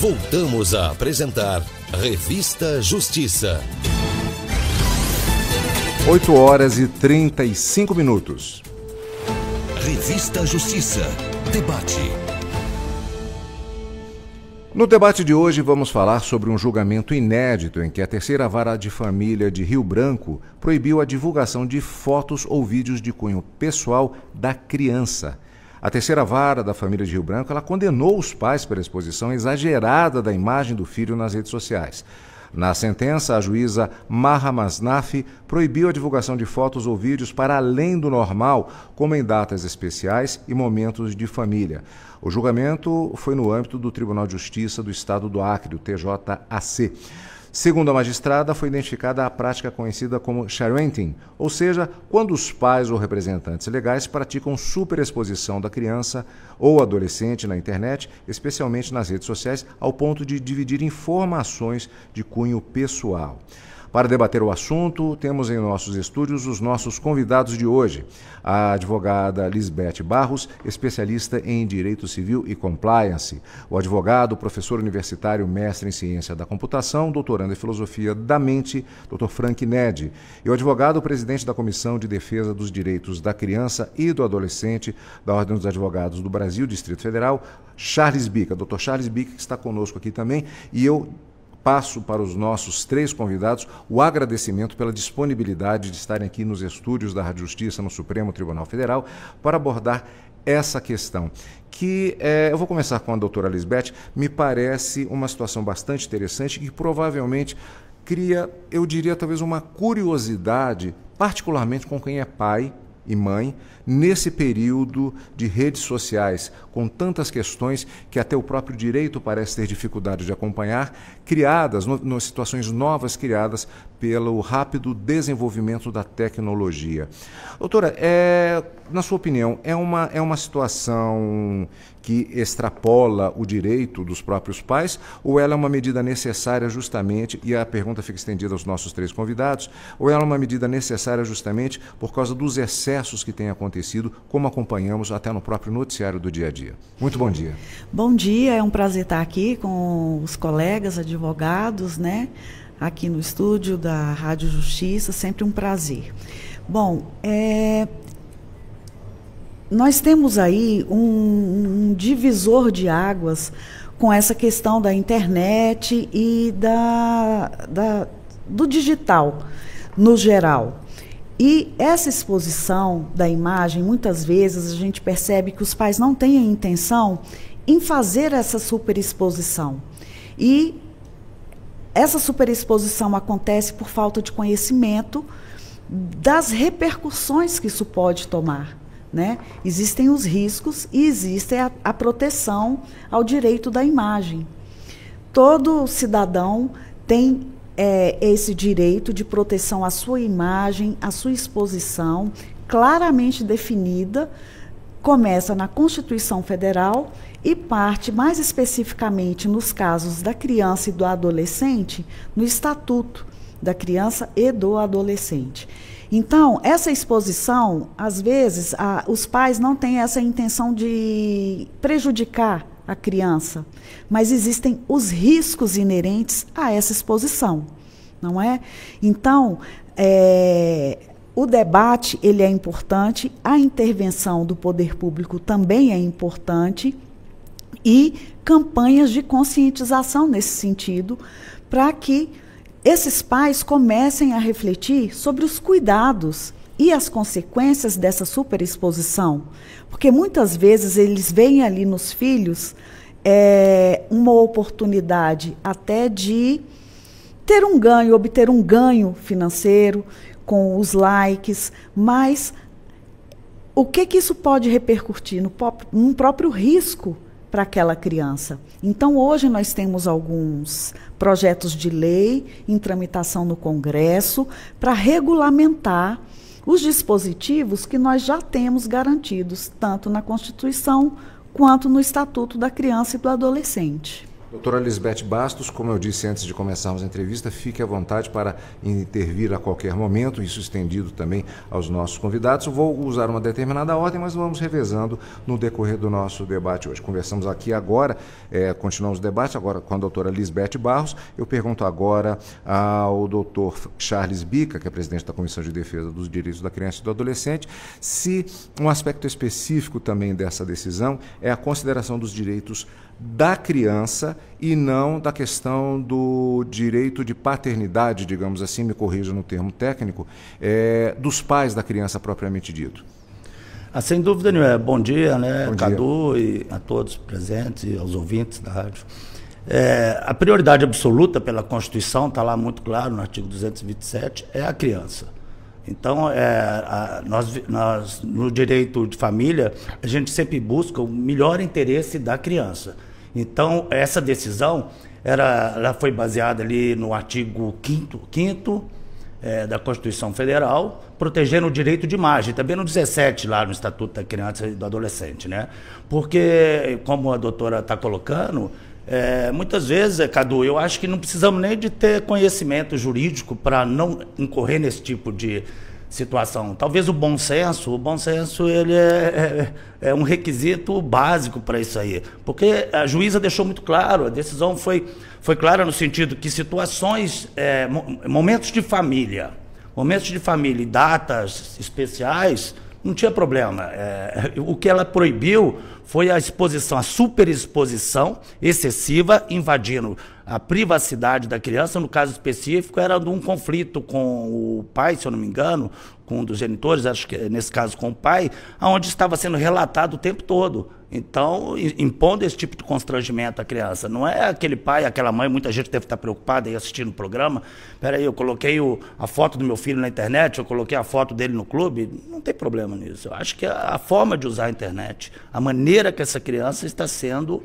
Voltamos a apresentar Revista Justiça. 8h35. Revista Justiça. Debate. No debate de hoje vamos falar sobre um julgamento inédito em que a Terceira Vara de Família de Rio Branco proibiu a divulgação de fotos ou vídeos de cunho pessoal da criança. A Terceira Vara da Família de Rio Branco ela condenou os pais pela exposição exagerada da imagem do filho nas redes sociais. Na sentença, a juíza Maha Masnafi proibiu a divulgação de fotos ou vídeos para além do normal, como em datas especiais e momentos de família. O julgamento foi no âmbito do Tribunal de Justiça do Estado do Acre, o TJAC. Segundo a magistrada, foi identificada a prática conhecida como sharenting, ou seja, quando os pais ou representantes legais praticam superexposição da criança ou adolescente na internet, especialmente nas redes sociais, ao ponto de dividir informações de cunho pessoal. Para debater o assunto, temos em nossos estúdios os nossos convidados de hoje. A advogada Lisbeth Barros, especialista em Direito Civil e Compliance. O advogado, professor universitário, mestre em Ciência da Computação, doutorando em Filosofia da Mente, Dr. Frank Ned. E o advogado, presidente da Comissão de Defesa dos Direitos da Criança e do Adolescente da Ordem dos Advogados do Brasil, Distrito Federal, Charles Bica. Dr. Charles Bica, que está conosco aqui também, e eu passo para os nossos três convidados o agradecimento pela disponibilidade de estarem aqui nos estúdios da Rádio Justiça, no Supremo Tribunal Federal, para abordar essa questão, que eu vou começar com a doutora Lisbeth. Me parece uma situação bastante interessante e que provavelmente cria, eu diria, talvez uma curiosidade, particularmente com quem é pai e mãe, nesse período de redes sociais, com tantas questões que até o próprio direito parece ter dificuldade de acompanhar, criadas, situações novas criadas pelo rápido desenvolvimento da tecnologia. Doutora, na sua opinião, é uma situação que extrapola o direito dos próprios pais, ou ela é uma medida necessária justamente, e a pergunta fica estendida aos nossos três convidados, ou ela é uma medida necessária justamente por causa dos excessos que têm acontecido, como acompanhamos até no próprio noticiário do dia a dia? Muito bom dia. Bom dia, é um prazer estar aqui com os colegas advogados, né? Aqui no estúdio da Rádio Justiça, sempre um prazer. Bom, nós temos aí um divisor de águas com essa questão da internet e do digital no geral. E essa exposição da imagem, muitas vezes a gente percebe que os pais não têm a intenção em fazer essa superexposição. E essa superexposição acontece por falta de conhecimento das repercussões que isso pode tomar, né? Existem os riscos e existe a proteção ao direito da imagem. Todo cidadão tem esse direito de proteção à sua imagem, à sua exposição, claramente definida, começa na Constituição Federal e parte mais especificamente nos casos da criança e do adolescente, no Estatuto da Criança e do Adolescente. Então, essa exposição, às vezes, os pais não têm essa intenção de prejudicar a criança, mas existem os riscos inerentes a essa exposição, não é? Então, o debate ele é importante, a intervenção do poder público também é importante e campanhas de conscientização nesse sentido, para que esses pais comecem a refletir sobre os cuidados e as consequências dessa superexposição, porque muitas vezes eles veem ali nos filhos uma oportunidade até de ter um ganho, obter um ganho financeiro com os likes, mas o que isso pode repercutir no próprio risco para aquela criança? Então, hoje nós temos alguns projetos de lei em tramitação no Congresso para regulamentar os dispositivos que nós já temos garantidos, tanto na Constituição quanto no Estatuto da Criança e do Adolescente. Doutora Lisbeth Bastos, como eu disse antes de começarmos a entrevista, fique à vontade para intervir a qualquer momento, isso estendido também aos nossos convidados. Eu vou usar uma determinada ordem, mas vamos revezando no decorrer do nosso debate hoje. Conversamos aqui agora, continuamos o debate agora com a doutora Lisbeth Barros. Eu pergunto agora ao doutor Charles Bica, que é presidente da Comissão de Defesa dos Direitos da Criança e do Adolescente, se um aspecto específico também dessa decisão é a consideração dos direitos da criança e não da questão do direito de paternidade, digamos assim, me corrija no termo técnico, dos pais da criança propriamente dito. Sem dúvida nenhuma. Bom dia, né, Bom Cadu, e a todos presentes e aos ouvintes da rádio. A prioridade absoluta pela Constituição, está lá muito claro no artigo 227, é a criança. Então, nós, no direito de família, a gente sempre busca o melhor interesse da criança. Então, essa decisão, ela foi baseada ali no artigo 5º da Constituição Federal, protegendo o direito de imagem, também no 17, lá no Estatuto da Criança e do Adolescente, né? Porque, como a doutora está colocando, muitas vezes, Cadu, eu acho que não precisamos nem de ter conhecimento jurídico para não incorrer nesse tipo de situação. Talvez o bom senso ele é um requisito básico para isso aí, porque a juíza deixou muito claro, a decisão foi clara no sentido que situações, momentos de família e datas especiais, não tinha problema. O que ela proibiu foi a exposição, a superexposição excessiva, invadindo a privacidade da criança. No caso específico, era de um conflito com o pai, se eu não me engano, com um dos genitores, acho que nesse caso com o pai, onde estava sendo relatado o tempo todo. Então, impondo esse tipo de constrangimento à criança. Não é aquele pai, aquela mãe, muita gente deve estar preocupada aí assistindo o programa. Peraí, eu coloquei a foto do meu filho na internet, eu coloquei a foto dele no clube. Não tem problema nisso. Eu acho que a forma de usar a internet, a maneira que essa criança está sendo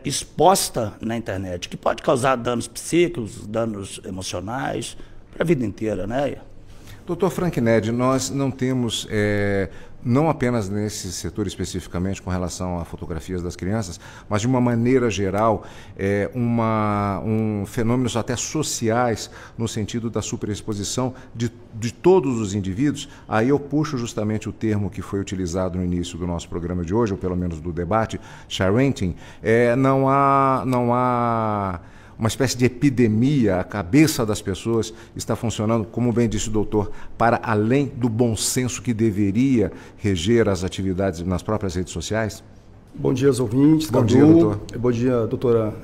exposta na internet, que pode causar danos psíquicos, danos emocionais, para a vida inteira, né? Doutor Frank Ned, nós não temos, não apenas nesse setor especificamente com relação a fotografias das crianças, mas de uma maneira geral, fenômenos até sociais no sentido da superexposição de todos os indivíduos. Aí eu puxo justamente o termo que foi utilizado no início do nosso programa de hoje, ou pelo menos do debate, sharenting. Não há uma espécie de epidemia, a cabeça das pessoas está funcionando, como bem disse o doutor, para além do bom senso que deveria reger as atividades nas próprias redes sociais? Bom dia aos ouvintes. Bom dia, doutor. Bom dia, doutora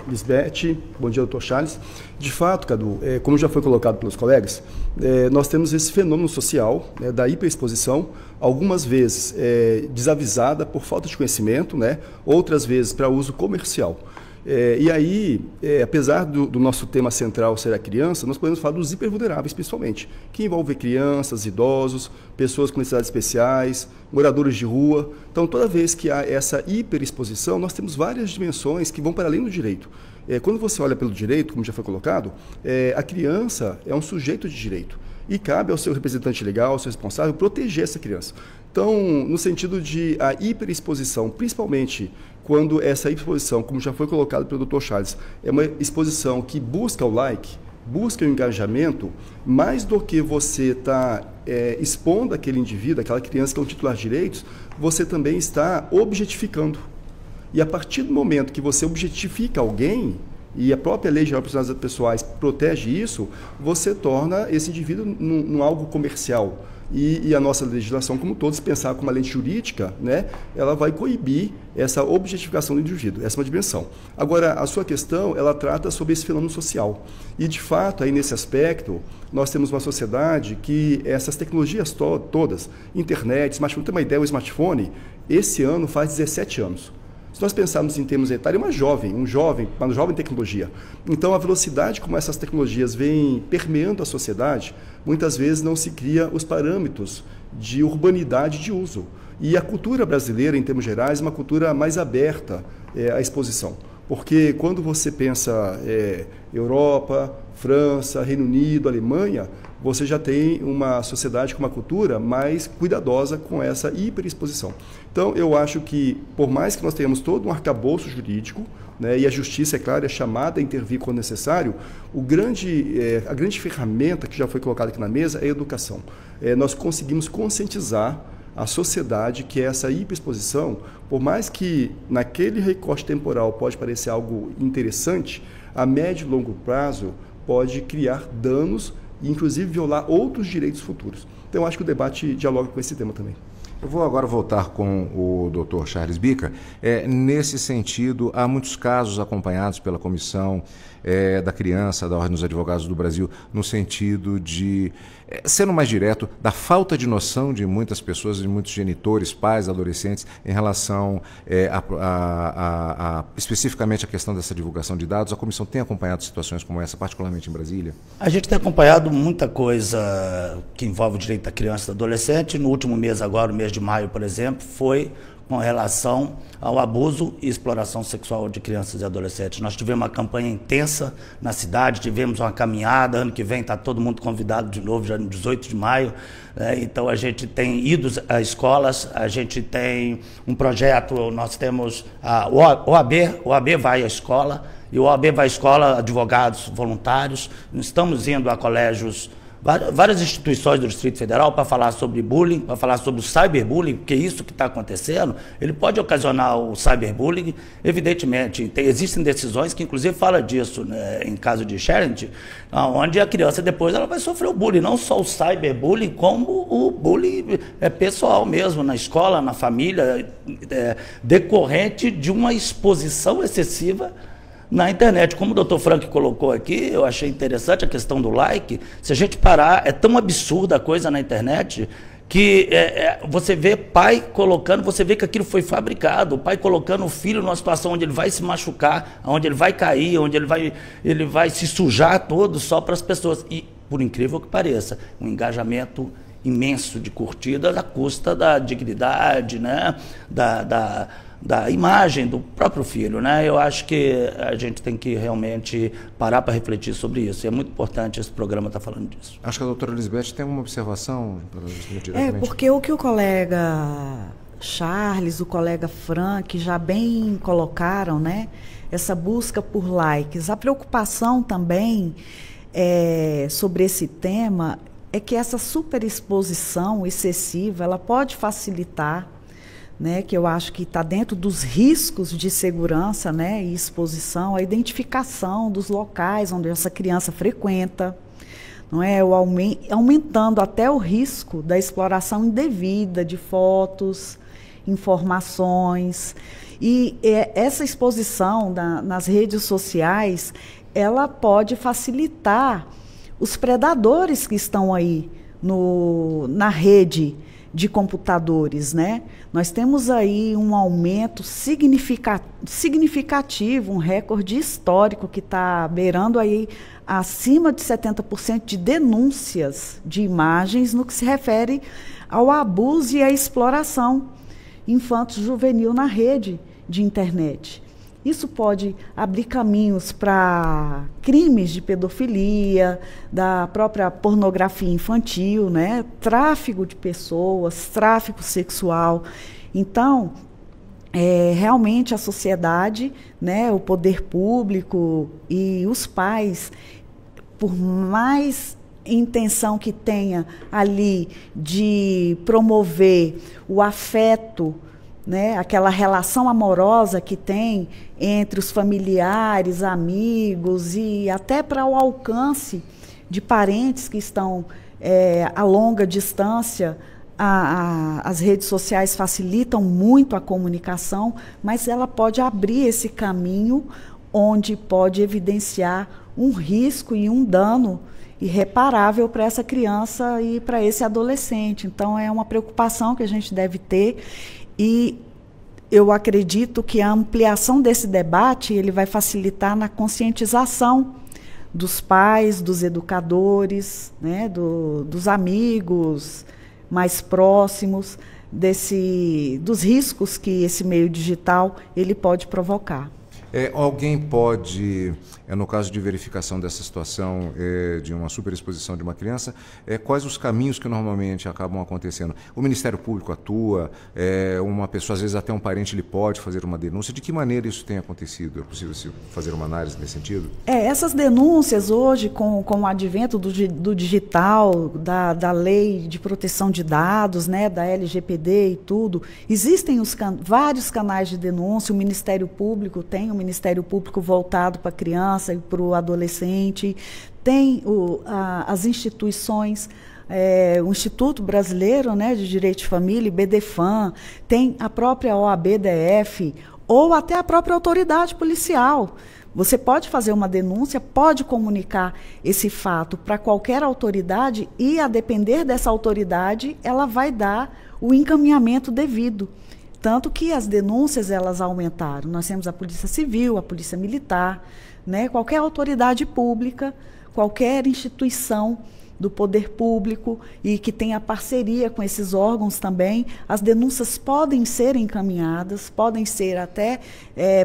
Lisbeth. Bom dia, doutor Charles. De fato, Cadu, como já foi colocado pelos colegas, nós temos esse fenômeno social, da hiperexposição, algumas vezes desavisada por falta de conhecimento, outras vezes para uso comercial. E aí, apesar do nosso tema central ser a criança, nós podemos falar dos hipervulneráveis, principalmente, que envolve crianças, idosos, pessoas com necessidades especiais, moradores de rua. Então, toda vez que há essa hiperexposição, nós temos várias dimensões que vão para além do direito. Quando você olha pelo direito, como já foi colocado, a criança é um sujeito de direito e cabe ao seu representante legal, ao seu responsável, proteger essa criança. Então, no sentido de a hiperexposição, principalmente quando essa exposição, como já foi colocado pelo Dr. Charles, é uma exposição que busca o like, busca o engajamento, mais do que você está expondo aquele indivíduo, aquela criança que é um titular de direitos, você também está objetificando. E a partir do momento que você objetifica alguém, e a própria Lei Geral de Proteção Pessoais protege isso, você torna esse indivíduo num algo comercial. E a nossa legislação, como todos, pensar como uma lente jurídica, ela vai coibir essa objetificação do indivíduo, essa é uma dimensão. Agora, a sua questão, ela trata sobre esse fenômeno social. E, de fato, aí nesse aspecto, nós temos uma sociedade que essas tecnologias todas, internet, smartphone, tem uma ideia, o smartphone, esse ano faz 17 anos. Se nós pensarmos em termos etários, uma jovem tecnologia. Então, a velocidade como essas tecnologias vêm permeando a sociedade, muitas vezes não se cria os parâmetros de urbanidade de uso. E a cultura brasileira, em termos gerais, é uma cultura mais aberta à exposição. Porque quando você pensa Europa, França, Reino Unido, Alemanha, você já tem uma sociedade com uma cultura mais cuidadosa com essa hiperexposição. Então, eu acho que, por mais que nós tenhamos todo um arcabouço jurídico, né, e a justiça, é claro, é chamada a intervir quando necessário, a grande ferramenta que já foi colocada aqui na mesa é a educação. Nós conseguimos conscientizar a sociedade que essa hiperexposição, por mais que naquele recorte temporal pode parecer algo interessante, a médio e longo prazo pode criar danos e inclusive violar outros direitos futuros. Então, eu acho que o debate dialoga com esse tema também. Eu vou agora voltar com o Dr. Charles Bica. Nesse sentido, há muitos casos acompanhados pela Comissão da Criança, da Ordem dos Advogados do Brasil, no sentido de, sendo mais direto, da falta de noção de muitas pessoas, de muitos genitores, pais, adolescentes, em relação especificamente à questão dessa divulgação de dados. A Comissão tem acompanhado situações como essa, particularmente em Brasília? A gente tem acompanhado muita coisa que envolve o direito da criança e do adolescente. No último mês agora, o mês de maio, por exemplo, foi com relação ao abuso e exploração sexual de crianças e adolescentes. Nós tivemos uma campanha intensa na cidade, tivemos uma caminhada, ano que vem está todo mundo convidado de novo, já no 18 de maio, então a gente tem ido a escolas, a gente tem um projeto, nós temos o OAB vai à escola, e o OAB vai à escola, advogados voluntários, estamos indo a colégios, várias instituições do Distrito Federal para falar sobre bullying, para falar sobre o cyberbullying, porque isso que está acontecendo, ele pode ocasionar o cyberbullying, evidentemente. Existem decisões que inclusive falam disso, né, em caso de Charity, onde a criança depois ela vai sofrer o bullying, não só o cyberbullying, como o bullying pessoal mesmo, na escola, na família, decorrente de uma exposição excessiva na internet. Como o doutor Frank colocou aqui, eu achei interessante a questão do like. Se a gente parar, é tão absurda a coisa na internet que você vê pai colocando, você vê que aquilo foi fabricado, o pai colocando o filho numa situação onde ele vai se machucar, onde ele vai cair, onde ele vai se sujar todo só para as pessoas. E, por incrível que pareça, um engajamento imenso de curtidas à custa da dignidade, né? Da imagem do próprio filho, né? Eu acho que a gente tem que realmente parar para refletir sobre isso. E é muito importante esse programa estar falando disso. Acho que a doutora Lisbeth tem uma observação. Porque o que o colega Charles, o colega Frank já bem colocaram, né? Essa busca por likes. A preocupação também sobre esse tema é que essa superexposição excessiva, ela pode facilitar, né, que eu acho que está dentro dos riscos de segurança, né, e exposição, a identificação dos locais onde essa criança frequenta, não é, aumentando até o risco da exploração indevida de fotos, informações. E essa exposição nas redes sociais, ela pode facilitar os predadores que estão aí na rede de computadores, né? Nós temos aí um aumento significativo, um recorde histórico que está beirando aí acima de 70% de denúncias de imagens no que se refere ao abuso e à exploração infanto-juvenil na rede de internet. Isso pode abrir caminhos para crimes de pedofilia, da própria pornografia infantil, né? Tráfico de pessoas, tráfico sexual. Então, realmente a sociedade, né, o poder público e os pais, por mais intenção que tenha ali de promover o afeto, né, aquela relação amorosa que tem entre os familiares, amigos e até para o alcance de parentes que estão a longa distância, as redes sociais facilitam muito a comunicação, mas ela pode abrir esse caminho onde pode evidenciar um risco e um dano irreparável para essa criança e para esse adolescente. Então, é uma preocupação que a gente deve ter. E eu acredito que a ampliação desse debate ele vai facilitar na conscientização dos pais, dos educadores, né, dos amigos mais próximos, dos riscos que esse meio digital ele pode provocar. Alguém pode no caso de verificação dessa situação de uma superexposição de uma criança, quais os caminhos que normalmente acabam acontecendo? O Ministério Público atua, uma pessoa, às vezes até um parente, ele pode fazer uma denúncia. De que maneira isso tem acontecido? É possível fazer uma análise nesse sentido? Essas denúncias hoje, com o advento do digital, da lei de proteção de dados, né, da LGPD e tudo, existem vários canais de denúncia. O Ministério Público tem um Ministério Público voltado para a criança e para o adolescente, tem as instituições, o Instituto Brasileiro, né, de Direito de Família, IBDFAM, tem a própria OAB-DF, ou até a própria autoridade policial. Você pode fazer uma denúncia, pode comunicar esse fato para qualquer autoridade e, a depender dessa autoridade, ela vai dar o encaminhamento devido. Tanto que as denúncias, elas aumentaram. Nós temos a Polícia Civil, a Polícia Militar, né? Qualquer autoridade pública, qualquer instituição do poder público e que tenha parceria com esses órgãos também, as denúncias podem ser encaminhadas, podem ser até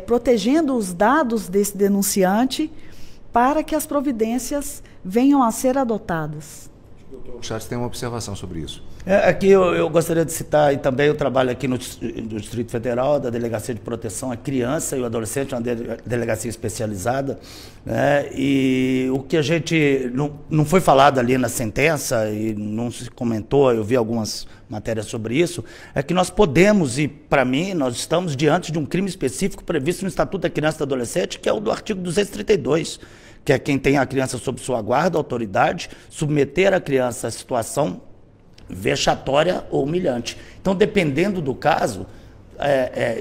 protegendo os dados desse denunciante para que as providências venham a ser adotadas. O Charles tem uma observação sobre isso. Aqui eu gostaria de citar e também o trabalho aqui no Distrito Federal, da Delegacia de Proteção à Criança e ao Adolescente, uma delegacia especializada, né? E o que a gente não foi falado ali na sentença e não se comentou, eu vi algumas matérias sobre isso, é que nós podemos, e para mim, nós estamos diante de um crime específico previsto no Estatuto da Criança e do Adolescente, que é o do artigo 232, que é quem tem a criança sob sua guarda, autoridade, submeter a criança a situação vexatória ou humilhante. Então, dependendo do caso,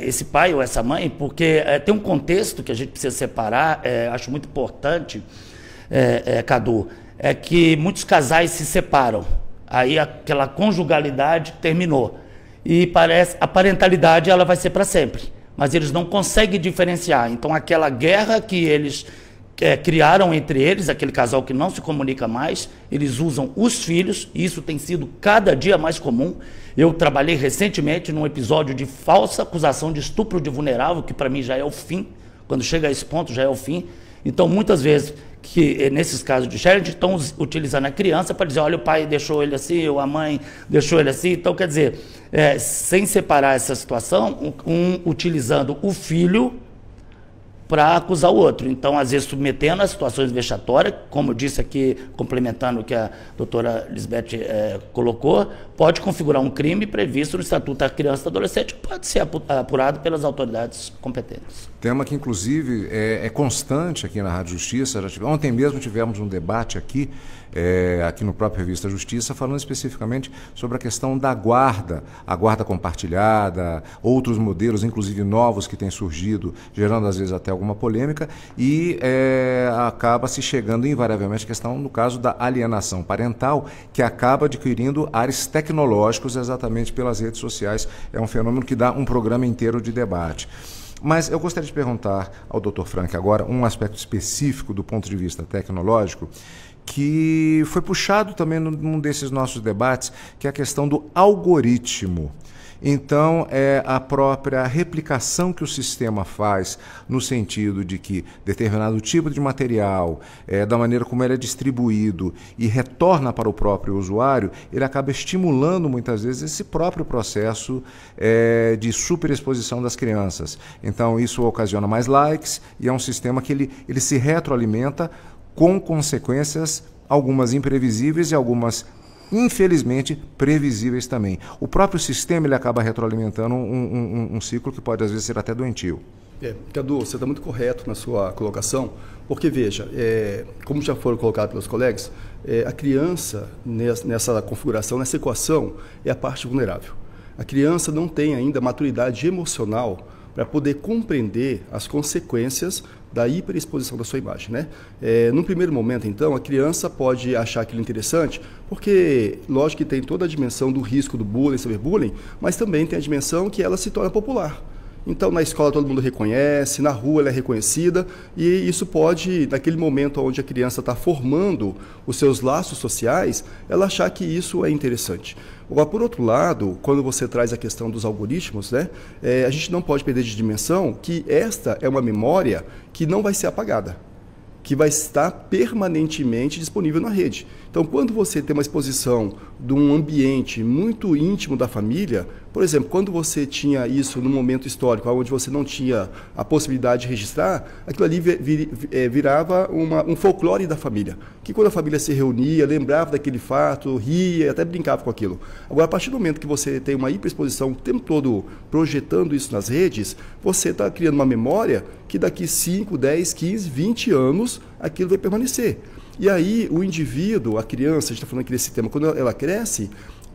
esse pai ou essa mãe, porque tem um contexto que a gente precisa separar, acho muito importante, Cadu, é que muitos casais se separam, aí aquela conjugalidade terminou, e parece a parentalidade ela vai ser para sempre, mas eles não conseguem diferenciar. Então, aquela guerra que eles criaram entre eles, aquele casal que não se comunica mais, eles usam os filhos, e isso tem sido cada dia mais comum. Eu trabalhei recentemente num episódio de falsa acusação de estupro de vulnerável, que para mim já é o fim, quando chega a esse ponto já é o fim. Então, muitas vezes, que nesses casos de sharing, estão utilizando a criança para dizer, olha, o pai deixou ele assim, ou a mãe deixou ele assim. Então, quer dizer, sem separar essa situação, utilizando o filho para acusar o outro. Então, às vezes, submetendo a situações vexatórias, como eu disse aqui, complementando o que a doutora Lisbeth colocou, pode configurar um crime previsto no Estatuto da Criança e do Adolescente, pode ser apurado pelas autoridades competentes. Tema que, inclusive, é constante aqui na Rádio Justiça. Ontem mesmo tivemos um debate aqui no próprio Revista Justiça, falando especificamente sobre a questão da guarda, a guarda compartilhada, outros modelos, inclusive novos, que têm surgido, gerando às vezes até alguma polêmica, e acaba se chegando invariavelmente à questão, no caso da alienação parental, que acaba adquirindo ares tecnológicos exatamente pelas redes sociais. É um fenômeno que dá um programa inteiro de debate. Mas eu gostaria de perguntar ao Dr. Frank agora um aspecto específico do ponto de vista tecnológico, que foi puxado também num desses nossos debates, que é a questão do algoritmo. Então, é a própria replicação que o sistema faz, no sentido de que determinado tipo de material, da maneira como ele é distribuído e retorna para o próprio usuário, ele acaba estimulando muitas vezes esse próprio processo de superexposição das crianças. Então, isso ocasiona mais likes, e é um sistema que ele se retroalimenta com consequências, algumas imprevisíveis e algumas, infelizmente, previsíveis também. O próprio sistema ele acaba retroalimentando um ciclo que pode, às vezes, ser até doentio. Cadu, você está muito correto na sua colocação, porque, veja, como já foram colocados pelos colegas, a criança, nessa configuração, nessa equação, é a parte vulnerável. A criança não tem ainda maturidade emocional para poder compreender as consequências da hiperexposição da sua imagem, né? Num primeiro momento, então, a criança pode achar aquilo interessante, porque, lógico que tem toda a dimensão do risco do bullying, cyberbullying, mas também tem a dimensão que ela se torna popular. Então, na escola todo mundo reconhece, na rua ela é reconhecida, e isso pode, naquele momento onde a criança está formando os seus laços sociais, ela achar que isso é interessante. Agora, por outro lado, quando você traz a questão dos algoritmos, né, a gente não pode perder de dimensão que esta é uma memória que não vai ser apagada, que vai estar permanentemente disponível na rede. Então, quando você tem uma exposição de um ambiente muito íntimo da família, por exemplo, quando você tinha isso num momento histórico, onde você não tinha a possibilidade de registrar, aquilo ali virava um folclore da família, que quando a família se reunia, lembrava daquele fato, ria, até brincava com aquilo. Agora, a partir do momento que você tem uma hiperexposição o tempo todo projetando isso nas redes, você está criando uma memória que daqui 5, 10, 15, 20 anos aquilo vai permanecer. E aí o indivíduo, a criança, a gente está falando aqui desse tema, quando ela cresce,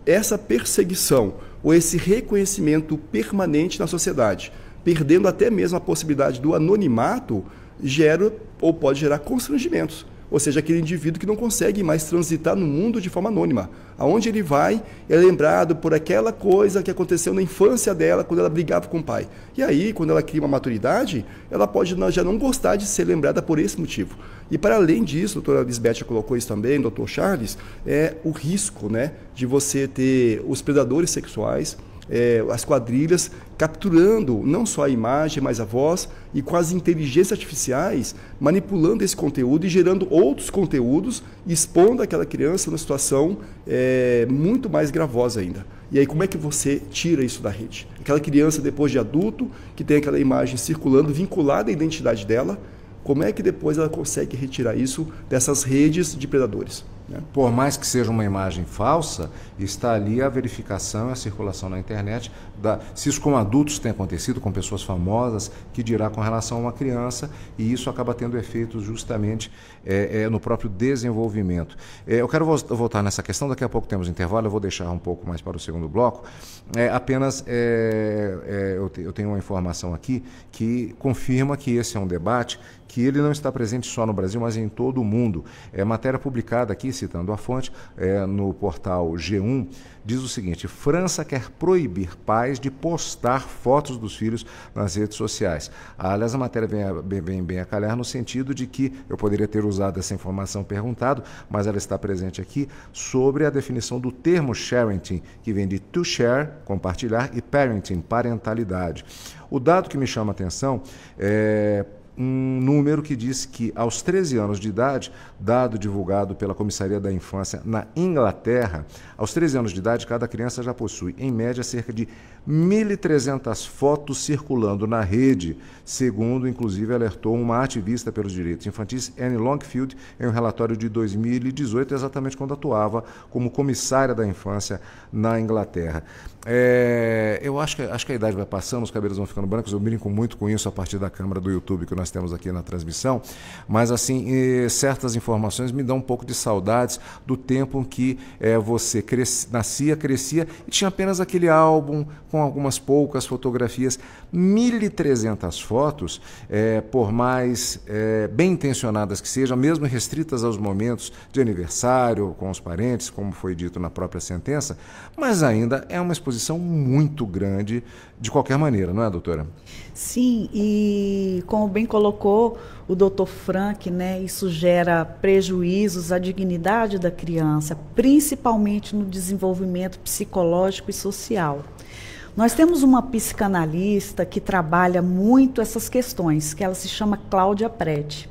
essa perseguição ou esse reconhecimento permanente na sociedade, perdendo até mesmo a possibilidade do anonimato, gera ou pode gerar constrangimentos. Ou seja, aquele indivíduo que não consegue mais transitar no mundo de forma anônima. Aonde ele vai, é lembrado por aquela coisa que aconteceu na infância dela, quando ela brigava com o pai. E aí, quando ela cria uma maturidade, ela pode já não gostar de ser lembrada por esse motivo. E para além disso, a doutora Lisbeth já colocou isso também, doutor Charles, é o risco, né, de você ter os predadores sexuais, as quadrilhas, capturando não só a imagem, mas a voz, e com as inteligências artificiais, manipulando esse conteúdo e gerando outros conteúdos, expondo aquela criança numa situação muito mais gravosa ainda. E aí como é que você tira isso da rede? Aquela criança, depois de adulto, que tem aquela imagem circulando, vinculada à identidade dela, como é que depois ela consegue retirar isso dessas redes de predadores? Por mais que seja uma imagem falsa, está ali a verificação e a circulação na internet. Se isso com adultos tem acontecido, com pessoas famosas, que dirá com relação a uma criança, e isso acaba tendo efeitos justamente no próprio desenvolvimento. Eu quero voltar nessa questão, daqui a pouco temos intervalo, eu vou deixar um pouco mais para o segundo bloco. Eu tenho uma informação aqui que confirma que esse é um debate que ele não está presente só no Brasil, mas em todo o mundo. Matéria publicada aqui, citando a fonte, no portal G1, diz o seguinte: França quer proibir pais de postar fotos dos filhos nas redes sociais. Aliás, a matéria vem bem a calhar no sentido de que eu poderia ter usado essa informação perguntado, mas ela está presente aqui, sobre a definição do termo sharing, que vem de to share, compartilhar, e parenting, parentalidade. O dado que me chama a atenção é um número que diz que aos 13 anos de idade, dado divulgado pela Comissaria da Infância na Inglaterra, aos 13 anos de idade, cada criança já possui, em média, cerca de 1.300 fotos circulando na rede, segundo, inclusive, alertou uma ativista pelos direitos infantis, Anne Longfield, em um relatório de 2018, exatamente quando atuava como comissária da infância na Inglaterra. Eu acho que a idade vai passando, os cabelos vão ficando brancos, eu brinco muito com isso a partir da câmera do YouTube que nós temos aqui na transmissão, mas assim, certas informações me dão um pouco de saudades do tempo em que você nascia, crescia e tinha apenas aquele álbum com algumas poucas fotografias. 1.300 fotos, por mais bem intencionadas que sejam, mesmo restritas aos momentos de aniversário com os parentes, como foi dito na própria sentença, mas ainda é uma exposição muito grande de qualquer maneira, não é, doutora? Sim, e como bem colocou o doutor Frank, né, isso gera prejuízos à dignidade da criança, principalmente no desenvolvimento psicológico e social. Nós temos uma psicanalista que trabalha muito essas questões, que ela se chama Cláudia Prete.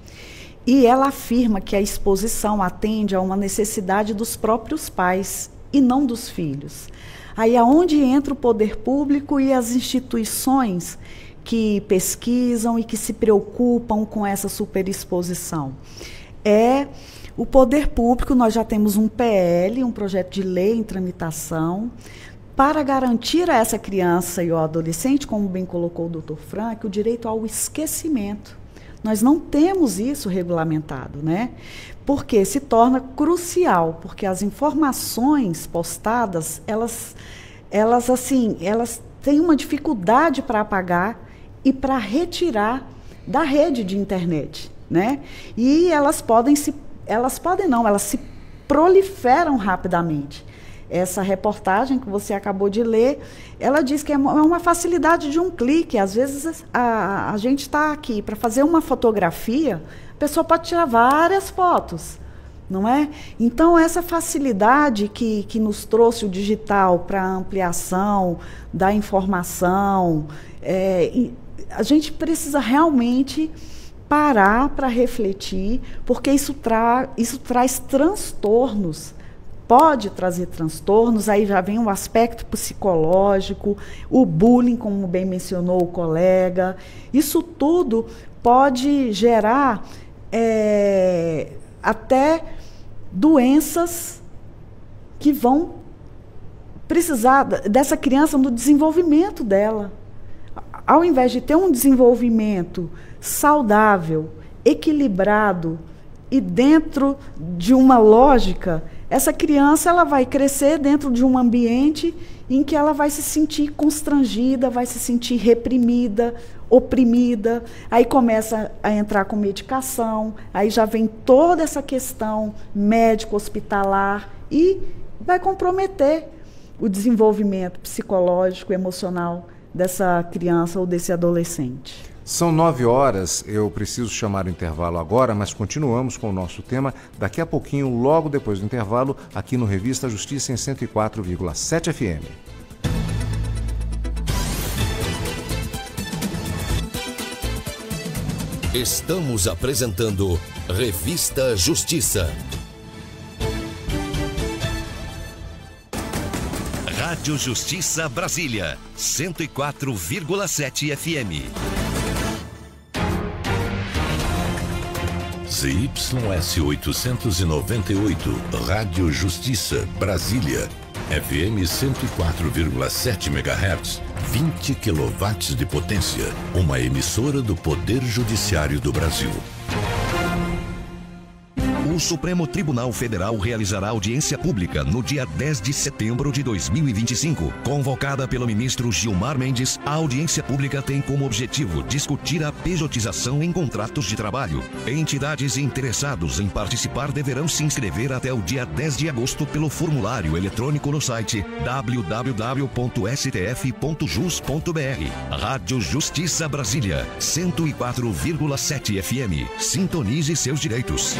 E ela afirma que a exposição atende a uma necessidade dos próprios pais e não dos filhos. Aí é onde entra o poder público e as instituições que pesquisam e que se preocupam com essa superexposição. O poder público, nós já temos um PL, um projeto de lei em tramitação, para garantir a essa criança e ao adolescente, como bem colocou o doutor Frank, o direito ao esquecimento. Nós não temos isso regulamentado, né? Porque se torna crucial, porque as informações postadas, elas têm uma dificuldade para apagar e para retirar da rede de internet, né? E elas se proliferam rapidamente. Essa reportagem que você acabou de ler, ela diz que é uma facilidade de um clique. Às vezes a gente está aqui para fazer uma fotografia, a pessoa pode tirar várias fotos, não é? Então, essa facilidade que nos trouxe o digital para a ampliação da informação, a gente precisa realmente parar para refletir, porque isso traz transtornos. Pode trazer transtornos, aí já vem o aspecto psicológico, o bullying, como bem mencionou o colega. Isso tudo pode gerar até doenças que vão precisar dessa criança no desenvolvimento dela. Ao invés de ter um desenvolvimento saudável, equilibrado e dentro de uma lógica, essa criança ela vai crescer dentro de um ambiente em que ela vai se sentir constrangida, vai se sentir reprimida, oprimida, aí começa a entrar com medicação, aí já vem toda essa questão médico-hospitalar e vai comprometer o desenvolvimento psicológico, emocional dessa criança ou desse adolescente. São 9 horas, eu preciso chamar o intervalo agora, mas continuamos com o nosso tema daqui a pouquinho, logo depois do intervalo, aqui no Revista Justiça em 104,7 FM. Estamos apresentando Revista Justiça. Rádio Justiça Brasília, 104,7 FM. ZYS 898, Rádio Justiça Brasília, FM 104,7 MHz, 20 kW de potência, uma emissora do Poder Judiciário do Brasil. O Supremo Tribunal Federal realizará audiência pública no dia 10 de setembro de 2025. Convocada pelo ministro Gilmar Mendes, a audiência pública tem como objetivo discutir a pejotização em contratos de trabalho. Entidades interessadas em participar deverão se inscrever até o dia 10 de agosto pelo formulário eletrônico no site www.stf.jus.br. Rádio Justiça Brasília, 104,7 FM. Sintonize seus direitos.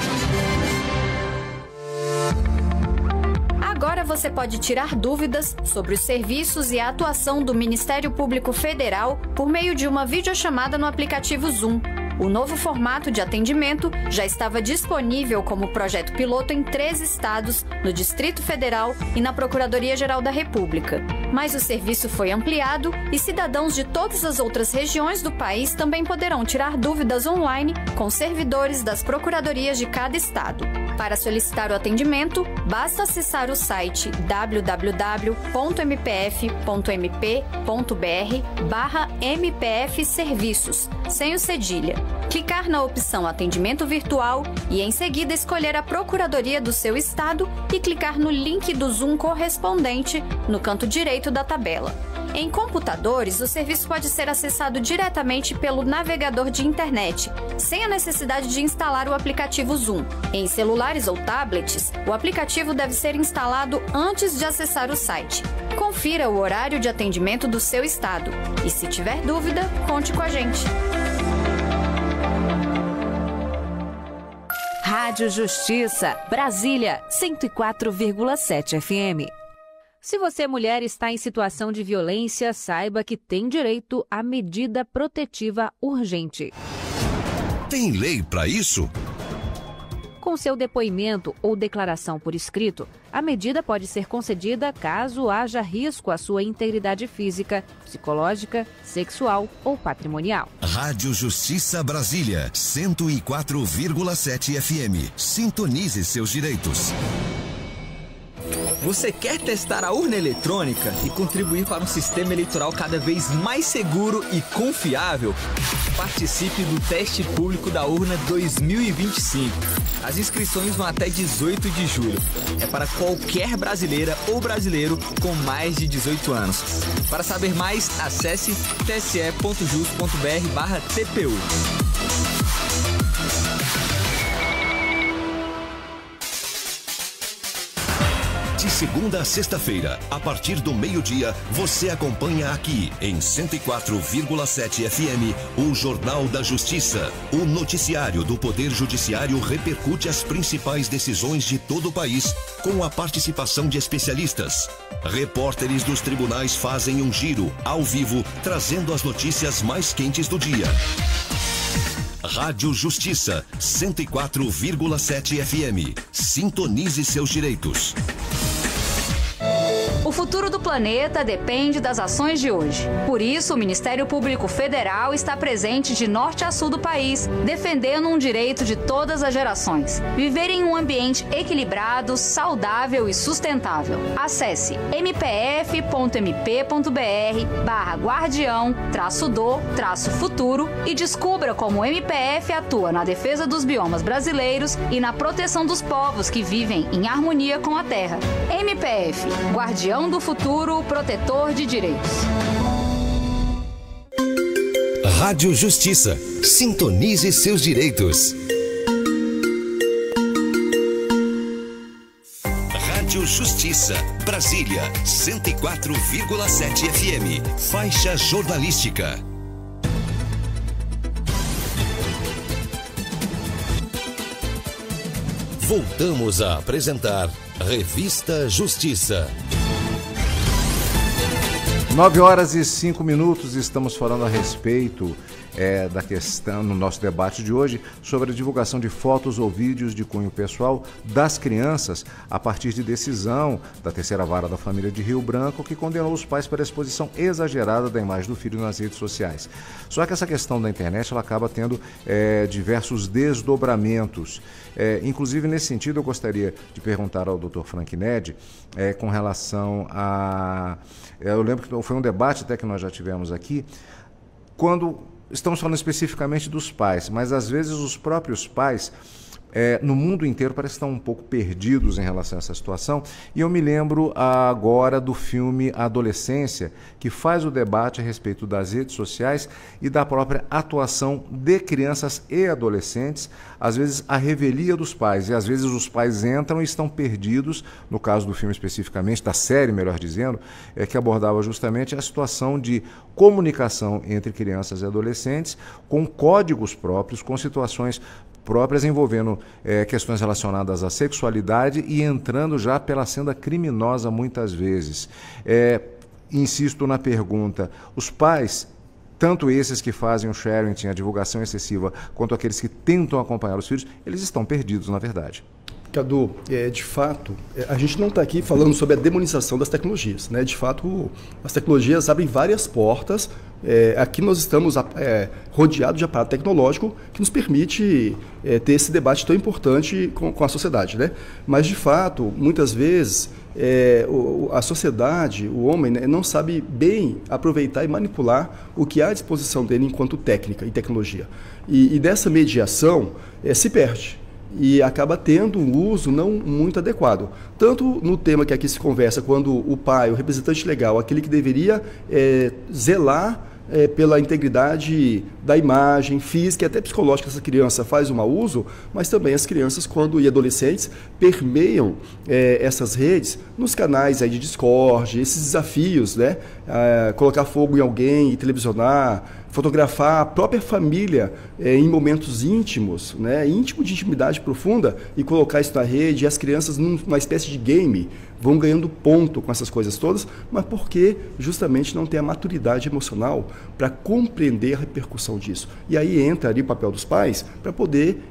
Agora você pode tirar dúvidas sobre os serviços e a atuação do Ministério Público Federal por meio de uma videochamada no aplicativo Zoom. O novo formato de atendimento já estava disponível como projeto piloto em 3 estados, no Distrito Federal e na Procuradoria-Geral da República. Mas o serviço foi ampliado e cidadãos de todas as outras regiões do país também poderão tirar dúvidas online com servidores das procuradorias de cada estado. Para solicitar o atendimento, basta acessar o site www.mpf.mp.br/MPF Serviços, sem o cedilha. Clicar na opção Atendimento Virtual e, em seguida, escolher a Procuradoria do seu estado e clicar no link do Zoom correspondente no canto direito da tabela. Em computadores, o serviço pode ser acessado diretamente pelo navegador de internet, sem a necessidade de instalar o aplicativo Zoom. Em celulares ou tablets, o aplicativo deve ser instalado antes de acessar o site. Confira o horário de atendimento do seu estado. E se tiver dúvida, conte com a gente. Rádio Justiça, Brasília, 104,7 FM. Se você, mulher, está em situação de violência, saiba que tem direito à medida protetiva urgente. Tem lei para isso? Com seu depoimento ou declaração por escrito, a medida pode ser concedida caso haja risco à sua integridade física, psicológica, sexual ou patrimonial. Rádio Justiça Brasília, 104,7 FM. Sintonize seus direitos. Você quer testar a urna eletrônica e contribuir para um sistema eleitoral cada vez mais seguro e confiável? Participe do teste público da urna 2025. As inscrições vão até 18 de julho. É para qualquer brasileira ou brasileiro com mais de 18 anos. Para saber mais, acesse tse.jus.br/TPU. De segunda a sexta-feira, a partir do meio-dia, você acompanha aqui em 104,7 FM o Jornal da Justiça. O noticiário do Poder Judiciário repercute as principais decisões de todo o país, com a participação de especialistas. Repórteres dos tribunais fazem um giro, ao vivo, trazendo as notícias mais quentes do dia. Rádio Justiça, 104,7 FM. Sintonize seus direitos. O futuro do planeta depende das ações de hoje. Por isso, o Ministério Público Federal está presente de norte a sul do país, defendendo um direito de todas as gerações: viver em um ambiente equilibrado, saudável e sustentável. Acesse mpf.mp.br/guardião-do-futuro e descubra como o MPF atua na defesa dos biomas brasileiros e na proteção dos povos que vivem em harmonia com a terra. MPF, Guardião do Futuro, protetor de direitos. Rádio Justiça. Sintonize seus direitos. Rádio Justiça. Brasília, 104,7 FM. Faixa jornalística. Voltamos a apresentar Revista Justiça. 9h05, estamos falando a respeito da questão, no nosso debate de hoje, sobre a divulgação de fotos ou vídeos de cunho pessoal das crianças a partir de decisão da terceira vara da família de Rio Branco, que condenou os pais pela exposição exagerada da imagem do filho nas redes sociais. Só que essa questão da internet ela acaba tendo diversos desdobramentos. Inclusive, nesse sentido, eu gostaria de perguntar ao Dr. Frank Ned com relação a... Eu lembro que foi um debate até que nós já tivemos aqui, quando estamos falando especificamente dos pais, mas às vezes os próprios pais no mundo inteiro parecem estar um pouco perdidos em relação a essa situação. E eu me lembro agora do filme Adolescência, que faz o debate a respeito das redes sociais e da própria atuação de crianças e adolescentes, às vezes a revelia dos pais, e às vezes os pais entram e estão perdidos, no caso do filme especificamente, da série, melhor dizendo, que abordava justamente a situação de comunicação entre crianças e adolescentes, com códigos próprios, com situações próprias envolvendo questões relacionadas à sexualidade e entrando já pela senda criminosa muitas vezes. Insisto na pergunta, os pais, tanto esses que fazem o sharing, a divulgação excessiva, quanto aqueles que tentam acompanhar os filhos, eles estão perdidos, na verdade. Cadu, de fato, a gente não está aqui falando sobre a demonização das tecnologias, né? De fato, as tecnologias abrem várias portas. Aqui nós estamos rodeados de aparato tecnológico que nos permite ter esse debate tão importante com a sociedade, né? Mas, de fato, muitas vezes, a sociedade, o homem, né, não sabe bem aproveitar e manipular o que há à disposição dele enquanto técnica e tecnologia. E dessa mediação se perde. E acaba tendo um uso não muito adequado. Tanto no tema que aqui se conversa, quando o pai, o representante legal, aquele que deveria zelar pela integridade da imagem física e até psicológica dessa criança, faz um mau uso, mas também as crianças e adolescentes permeiam essas redes nos canais aí de Discord, esses desafios, né? Colocar fogo em alguém e televisionar, fotografar a própria família em momentos íntimos, né? Íntimo de intimidade profunda, e colocar isso na rede, e as crianças numa espécie de game vão ganhando ponto com essas coisas todas, mas porque justamente não tem a maturidade emocional para compreender a repercussão disso. E aí entra ali o papel dos pais para poder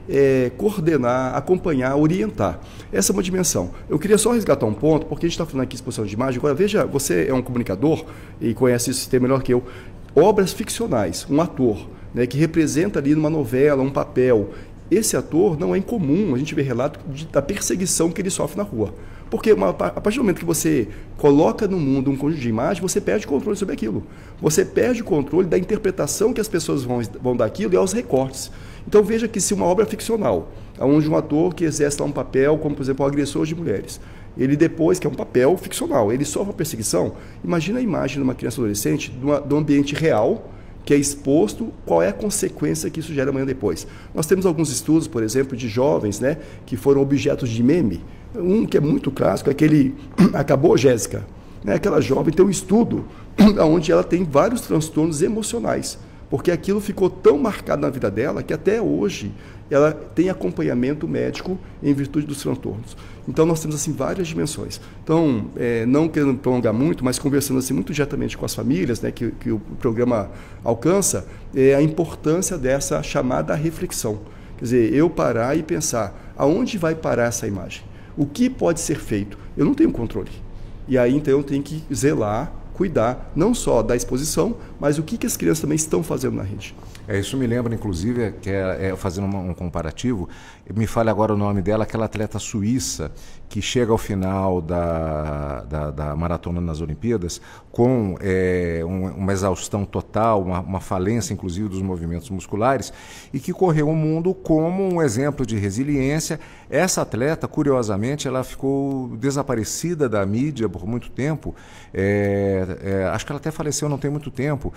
coordenar, acompanhar, orientar. Essa é uma dimensão. Eu queria só resgatar um ponto, porque a gente está falando aqui de exposição de imagem. Agora, veja, você é um comunicador e conhece esse tema melhor que eu. Obras ficcionais, um ator, né, que representa ali numa novela, um papel. Esse ator não é incomum, a gente vê relato da perseguição que ele sofre na rua. Porque a partir do momento que você coloca no mundo um conjunto de imagens, você perde o controle sobre aquilo. Você perde o controle da interpretação que as pessoas vão dar aquilo e aos recortes. Então veja que se uma obra ficcional, onde um ator que exerce lá um papel, como por exemplo o agressor de mulheres, ele depois, que é um papel ficcional, ele sofre uma perseguição, imagina a imagem de uma criança adolescente do ambiente real, que é exposto, qual é a consequência que isso gera amanhã depois. Nós temos alguns estudos, por exemplo, de jovens, né, que foram objetos de meme. Um que é muito clássico é aquele Acabou, Jéssica. Né, aquela jovem tem um estudo onde ela tem vários transtornos emocionais, porque aquilo ficou tão marcado na vida dela que até hoje ela tem acompanhamento médico em virtude dos transtornos. Então, nós temos assim várias dimensões. Então, não querendo prolongar muito, mas conversando assim muito diretamente com as famílias, né, que o programa alcança, a importância dessa chamada reflexão. Quer dizer, eu parar e pensar, aonde vai parar essa imagem? O que pode ser feito? Eu não tenho controle. E aí, então, eu tenho que zelar, cuidar, não só da exposição, mas o que as crianças também estão fazendo na rede. Isso me lembra, inclusive, que fazendo um comparativo, me fale agora o nome dela, aquela atleta suíça que chega ao final da maratona nas Olimpíadas com uma exaustão total, uma falência, inclusive, dos movimentos musculares, e que correu o mundo como um exemplo de resiliência. Essa atleta, curiosamente, ela ficou desaparecida da mídia por muito tempo, acho que ela até faleceu não tem muito tempo,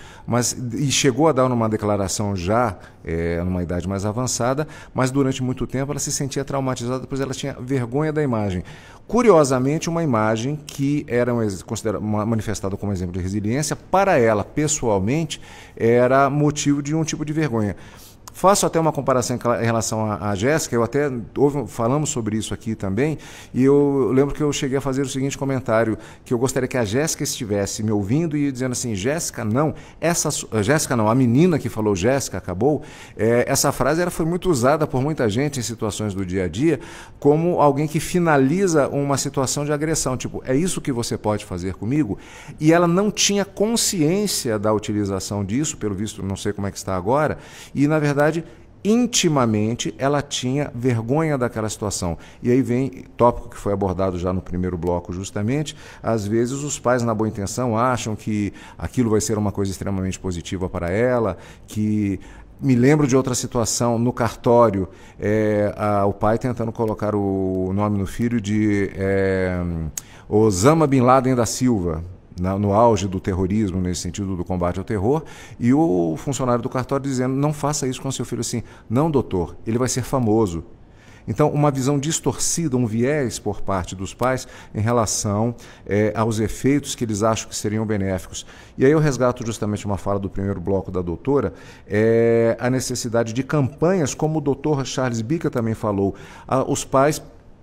e chegou a dar uma declaração já numa idade mais avançada, mas durante muito tempo ela se sentia traumatizada, pois ela tinha vergonha da imagem. Curiosamente, uma imagem que era manifestada como exemplo de resiliência, para ela, pessoalmente, era motivo de um tipo de vergonha. Faço até uma comparação em relação à Jéssica, falamos sobre isso aqui também, e eu lembro que eu cheguei a fazer o seguinte comentário, que eu gostaria que a Jéssica estivesse me ouvindo e dizendo assim, Jéssica não, a menina que falou Jéssica acabou, essa frase foi muito usada por muita gente em situações do dia a dia, como alguém que finaliza uma situação de agressão, tipo, é isso que você pode fazer comigo? E ela não tinha consciência da utilização disso, pelo visto, não sei como é que está agora, e na verdade, intimamente, ela tinha vergonha daquela situação. E aí vem tópico que foi abordado já no primeiro bloco, justamente, às vezes os pais, na boa intenção, acham que aquilo vai ser uma coisa extremamente positiva para ela, que... Me lembro de outra situação no cartório, o pai tentando colocar o nome no filho de Osama Bin Laden da Silva, no auge do terrorismo, nesse sentido do combate ao terror, e o funcionário do cartório dizendo, não faça isso com seu filho assim. Não, doutor, ele vai ser famoso. Então, uma visão distorcida, um viés por parte dos pais em relação aos efeitos que eles acham que seriam benéficos. E aí eu resgato justamente uma fala do primeiro bloco da doutora, a necessidade de campanhas, como o doutor Charles Bica também falou. Os pais,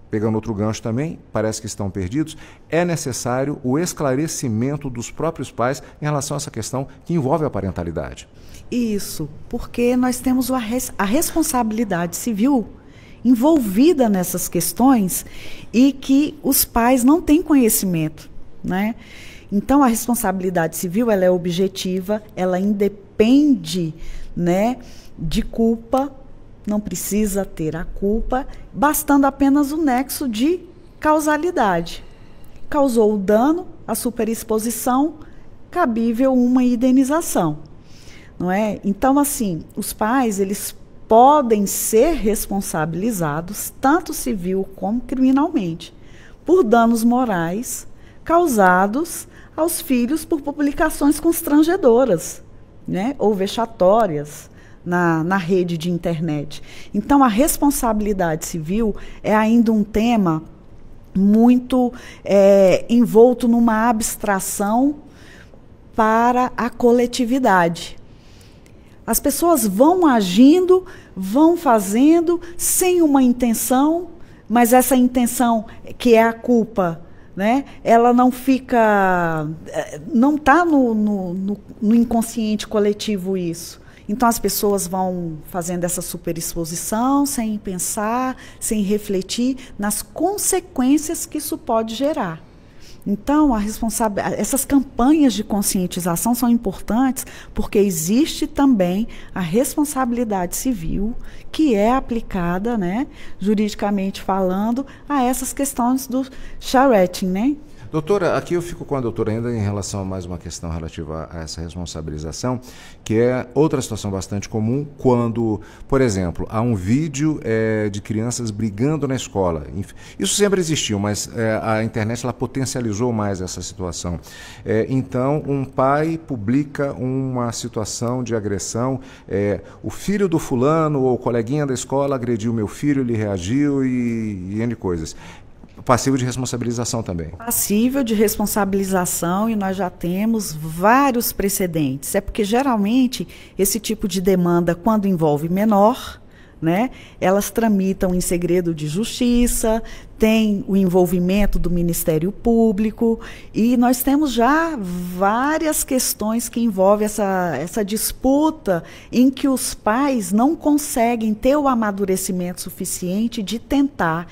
pegando outro gancho também, parece que estão perdidos, é necessário o esclarecimento dos próprios pais em relação a essa questão que envolve a parentalidade. Isso, porque nós temos a responsabilidade civil envolvida nessas questões e que os pais não têm conhecimento, né? Então, a responsabilidade civil, ela é objetiva, ela independe, né, de culpa, não precisa ter a culpa, bastando apenas o nexo de causalidade. Causou o dano, a superexposição, cabível uma indenização, não é? Então, assim, os pais, eles podem ser responsabilizados, tanto civil como criminalmente, por danos morais causados aos filhos por publicações constrangedoras, né, ou vexatórias na rede de internet. Então, a responsabilidade civil é ainda um tema muito envolto numa abstração para a coletividade. As pessoas vão agindo, vão fazendo sem uma intenção, mas essa intenção, que é a culpa, né, ela não fica, não está no inconsciente coletivo isso. Então as pessoas vão fazendo essa superexposição sem pensar, sem refletir nas consequências que isso pode gerar. Então, essas campanhas de conscientização são importantes porque existe também a responsabilidade civil que é aplicada, né, juridicamente falando, a essas questões do charretting, né? Doutora, aqui eu fico com a doutora ainda em relação a mais uma questão relativa a essa responsabilização, que é outra situação bastante comum quando, por exemplo, há um vídeo de crianças brigando na escola. Isso sempre existiu, mas a internet ela potencializou mais essa situação. Então, um pai publica uma situação de agressão, o filho do fulano ou o coleguinha da escola agrediu meu filho, ele reagiu e N coisas. passível de responsabilização também. Passível de responsabilização, e nós já temos vários precedentes. É porque, geralmente, esse tipo de demanda, quando envolve menor, né, elas tramitam em segredo de justiça, tem o envolvimento do Ministério Público, e nós temos já várias questões que envolvem essa disputa em que os pais não conseguem ter o amadurecimento suficiente de tentar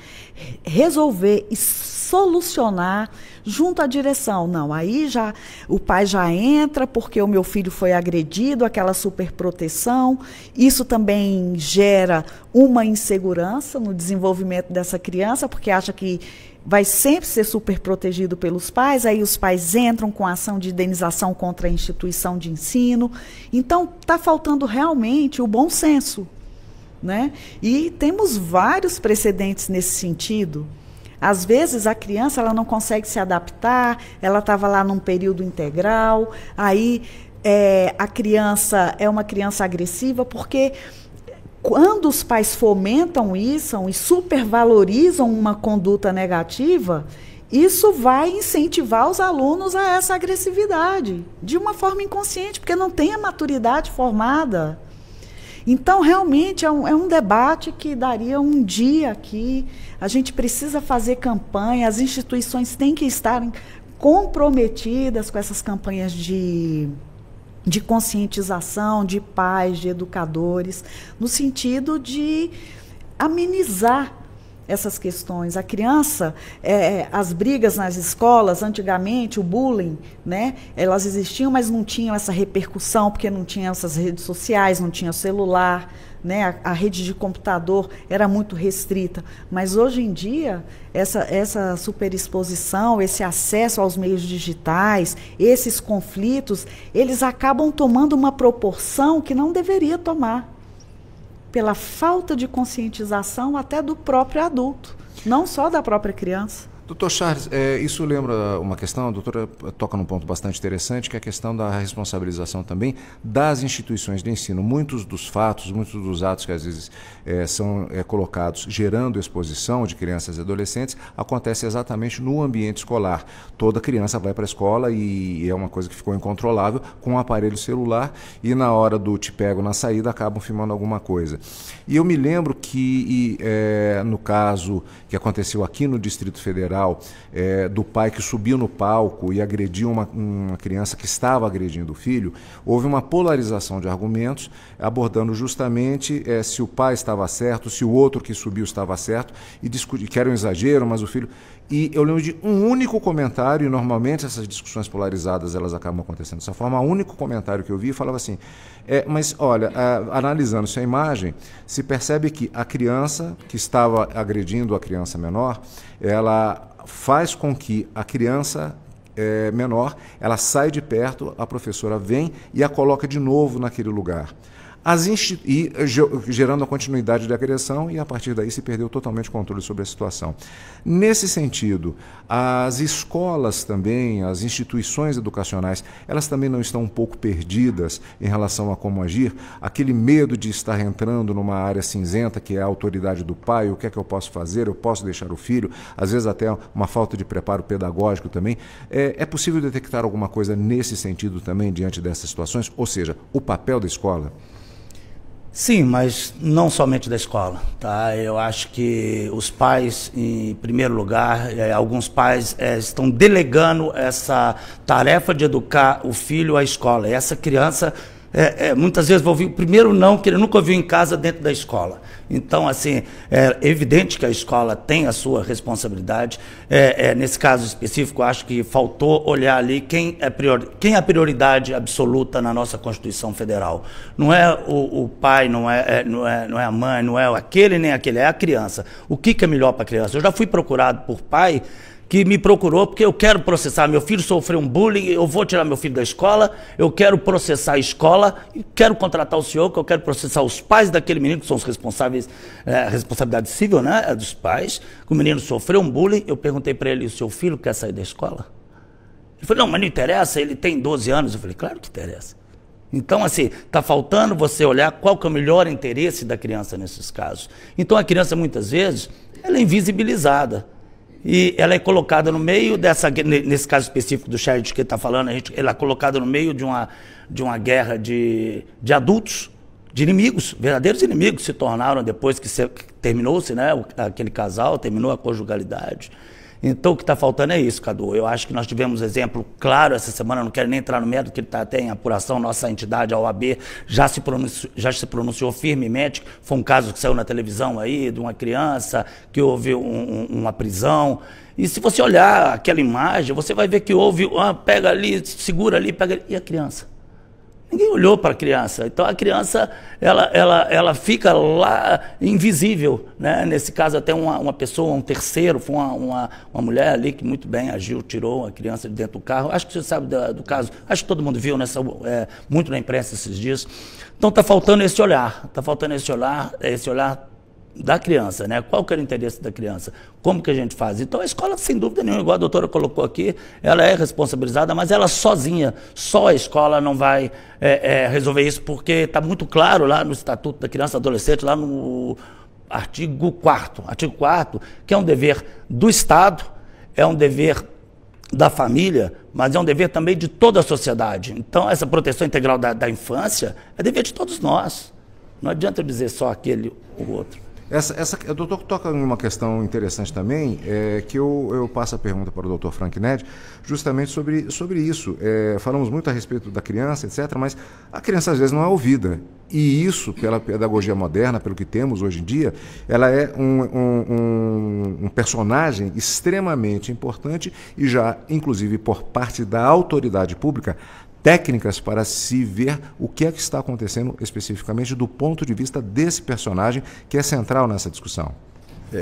resolver e solucionar junto à direção. Não, aí já o pai já entra porque o meu filho foi agredido, aquela superproteção. Isso também gera uma insegurança no desenvolvimento dessa criança, porque acha que vai sempre ser super protegido pelos pais, aí os pais entram com ação de indenização contra a instituição de ensino. Então, está faltando realmente o bom senso, né? E temos vários precedentes nesse sentido. Às vezes a criança ela não consegue se adaptar, ela estava lá num período integral, aí a criança é uma criança agressiva, porque quando os pais fomentam isso e supervalorizam uma conduta negativa, isso vai incentivar os alunos a essa agressividade, de uma forma inconsciente, porque não tem a maturidade formada. Então, realmente, é um debate que daria um dia aqui. A gente precisa fazer campanha, as instituições têm que estar comprometidas com essas campanhas de conscientização, de pais, de educadores, no sentido de amenizar essas questões. A criança, as brigas nas escolas, antigamente, o bullying, né, elas existiam, mas não tinham essa repercussão, porque não tinham essas redes sociais, não tinha celular, né, a rede de computador era muito restrita. Mas hoje em dia, essa superexposição, esse acesso aos meios digitais, esses conflitos, eles acabam tomando uma proporção que não deveria tomar, pela falta de conscientização até do próprio adulto, não só da própria criança. Doutor Charles, isso lembra uma questão, a doutora toca num ponto bastante interessante, que é a questão da responsabilização também das instituições de ensino. Muitos dos fatos, muitos dos atos que às vezes são colocados gerando exposição de crianças e adolescentes, acontece exatamente no ambiente escolar. Toda criança vai para a escola e é uma coisa que ficou incontrolável com um aparelho celular, e na hora do te pego na saída acabam filmando alguma coisa. E eu me lembro que no caso que aconteceu aqui no Distrito Federal, do pai que subiu no palco e agrediu uma criança que estava agredindo o filho, houve uma polarização de argumentos, abordando justamente se o pai estava certo, se o outro que subiu estava certo, e que era um exagero, mas o filho... E eu lembro de um único comentário, e normalmente essas discussões polarizadas elas acabam acontecendo dessa forma. O único comentário que eu vi falava assim, mas olha, analisando essa imagem, se percebe que a criança que estava agredindo a criança menor, ela faz com que a criança menor, ela sai de perto, a professora vem e a coloca de novo naquele lugar. Gerando a continuidade da agressão, e a partir daí se perdeu totalmente o controle sobre a situação. Nesse sentido, as escolas também, as instituições educacionais, elas também não estão um pouco perdidas em relação a como agir? Aquele medo de estar entrando numa área cinzenta, que é a autoridade do pai, o que é que eu posso fazer, eu posso deixar o filho, às vezes até uma falta de preparo pedagógico também. É possível detectar alguma coisa nesse sentido também, diante dessas situações? Ou seja, o papel da escola? Sim, mas não somente da escola, tá? Eu acho que os pais, em primeiro lugar, alguns pais estão delegando essa tarefa de educar o filho à escola. E essa criança, muitas vezes, vai ouvir o primeiro não que ele nunca ouviu em casa dentro da escola. Então, assim, é evidente que a escola tem a sua responsabilidade. Nesse caso específico, eu acho que faltou olhar ali quem é a prioridade absoluta na nossa Constituição Federal. Não é o pai, não é a mãe, não é aquele nem aquele, é a criança. O que é melhor para a criança? Eu já fui procurado por pai que me procurou porque eu quero processar, meu filho sofreu um bullying, eu vou tirar meu filho da escola, eu quero processar a escola, e quero contratar o senhor, que eu quero processar os pais daquele menino, que são os responsáveis, responsabilidade civil, né, dos pais, que o menino sofreu um bullying. Eu perguntei para ele, o seu filho quer sair da escola? Ele falou, não, mas não interessa, ele tem 12 anos. Eu falei, claro que interessa. Então, assim, está faltando você olhar qual que é o melhor interesse da criança nesses casos. Então, a criança, muitas vezes, ela é invisibilizada. e ela é colocada no meio dessa, nesse caso específico do Charles que ele está falando, ela é colocada no meio de uma guerra de adultos, de inimigos, verdadeiros inimigos se tornaram depois que terminou-se, né, aquele casal, terminou a conjugalidade. Então, o que está faltando é isso, Cadu. Eu acho que nós tivemos exemplo claro essa semana, não quero nem entrar no mérito que ele está até em apuração, nossa entidade, a OAB, já se pronunciou firmemente. Foi um caso que saiu na televisão aí, de uma criança, que houve uma prisão. E se você olhar aquela imagem, você vai ver que houve, pega ali, segura ali, pega ali, e a criança? Ninguém olhou para a criança. Então a criança ela fica lá invisível, né? Nesse caso até uma pessoa, um terceiro, foi uma mulher ali que muito bem agiu, tirou a criança de dentro do carro. Acho que você sabe do caso, acho que todo mundo viu muito na imprensa esses dias. Então está faltando esse olhar, esse olhar da criança, né? Qual que era o interesse da criança? Como que a gente faz? Então a escola, sem dúvida nenhuma, igual a doutora colocou aqui, ela é responsabilizada, mas ela sozinha, só a escola não vai resolver isso, porque está muito claro lá no Estatuto da Criança e Adolescente, lá no artigo 4º, que é um dever do Estado, é um dever da família, mas é um dever também de toda a sociedade. Então essa proteção integral da infância é dever de todos nós. Não adianta eu dizer só aquele ou outro. O doutor toca em uma questão interessante também, que eu passo a pergunta para o doutor Frank Ned, justamente sobre isso. Falamos muito a respeito da criança, etc., mas a criança às vezes não é ouvida. E isso, pela pedagogia moderna, pelo que temos hoje em dia, ela é um personagem extremamente importante e já, inclusive, por parte da autoridade pública, técnicas para se ver o que é que está acontecendo especificamente do ponto de vista desse personagem que é central nessa discussão.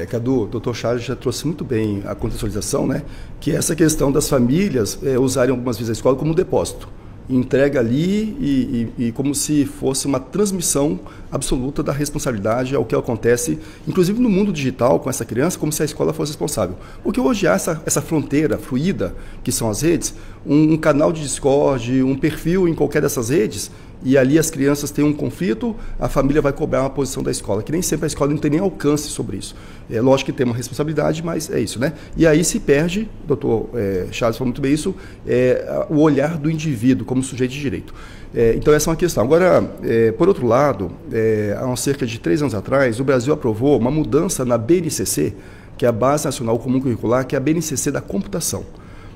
Cadu, o doutor Charles já trouxe muito bem a contextualização, né? Que é essa questão das famílias usarem algumas vezes a escola como um depósito. Entrega ali e como se fosse uma transmissão absoluta da responsabilidade ao que acontece, inclusive no mundo digital com essa criança, como se a escola fosse responsável. Porque hoje há essa fronteira fluida, que são as redes, um canal de Discord, um perfil em qualquer dessas redes, e ali as crianças têm um conflito, a família vai cobrar uma posição da escola, que nem sempre a escola não tem nem alcance sobre isso. É lógico que tem uma responsabilidade, mas é isso, né? E aí se perde, o doutor Charles falou muito bem isso, o olhar do indivíduo como sujeito de direito. Então essa é uma questão. Agora, por outro lado, há cerca de 3 anos atrás, o Brasil aprovou uma mudança na BNCC, que é a Base Nacional Comum Curricular, que é a BNCC da computação.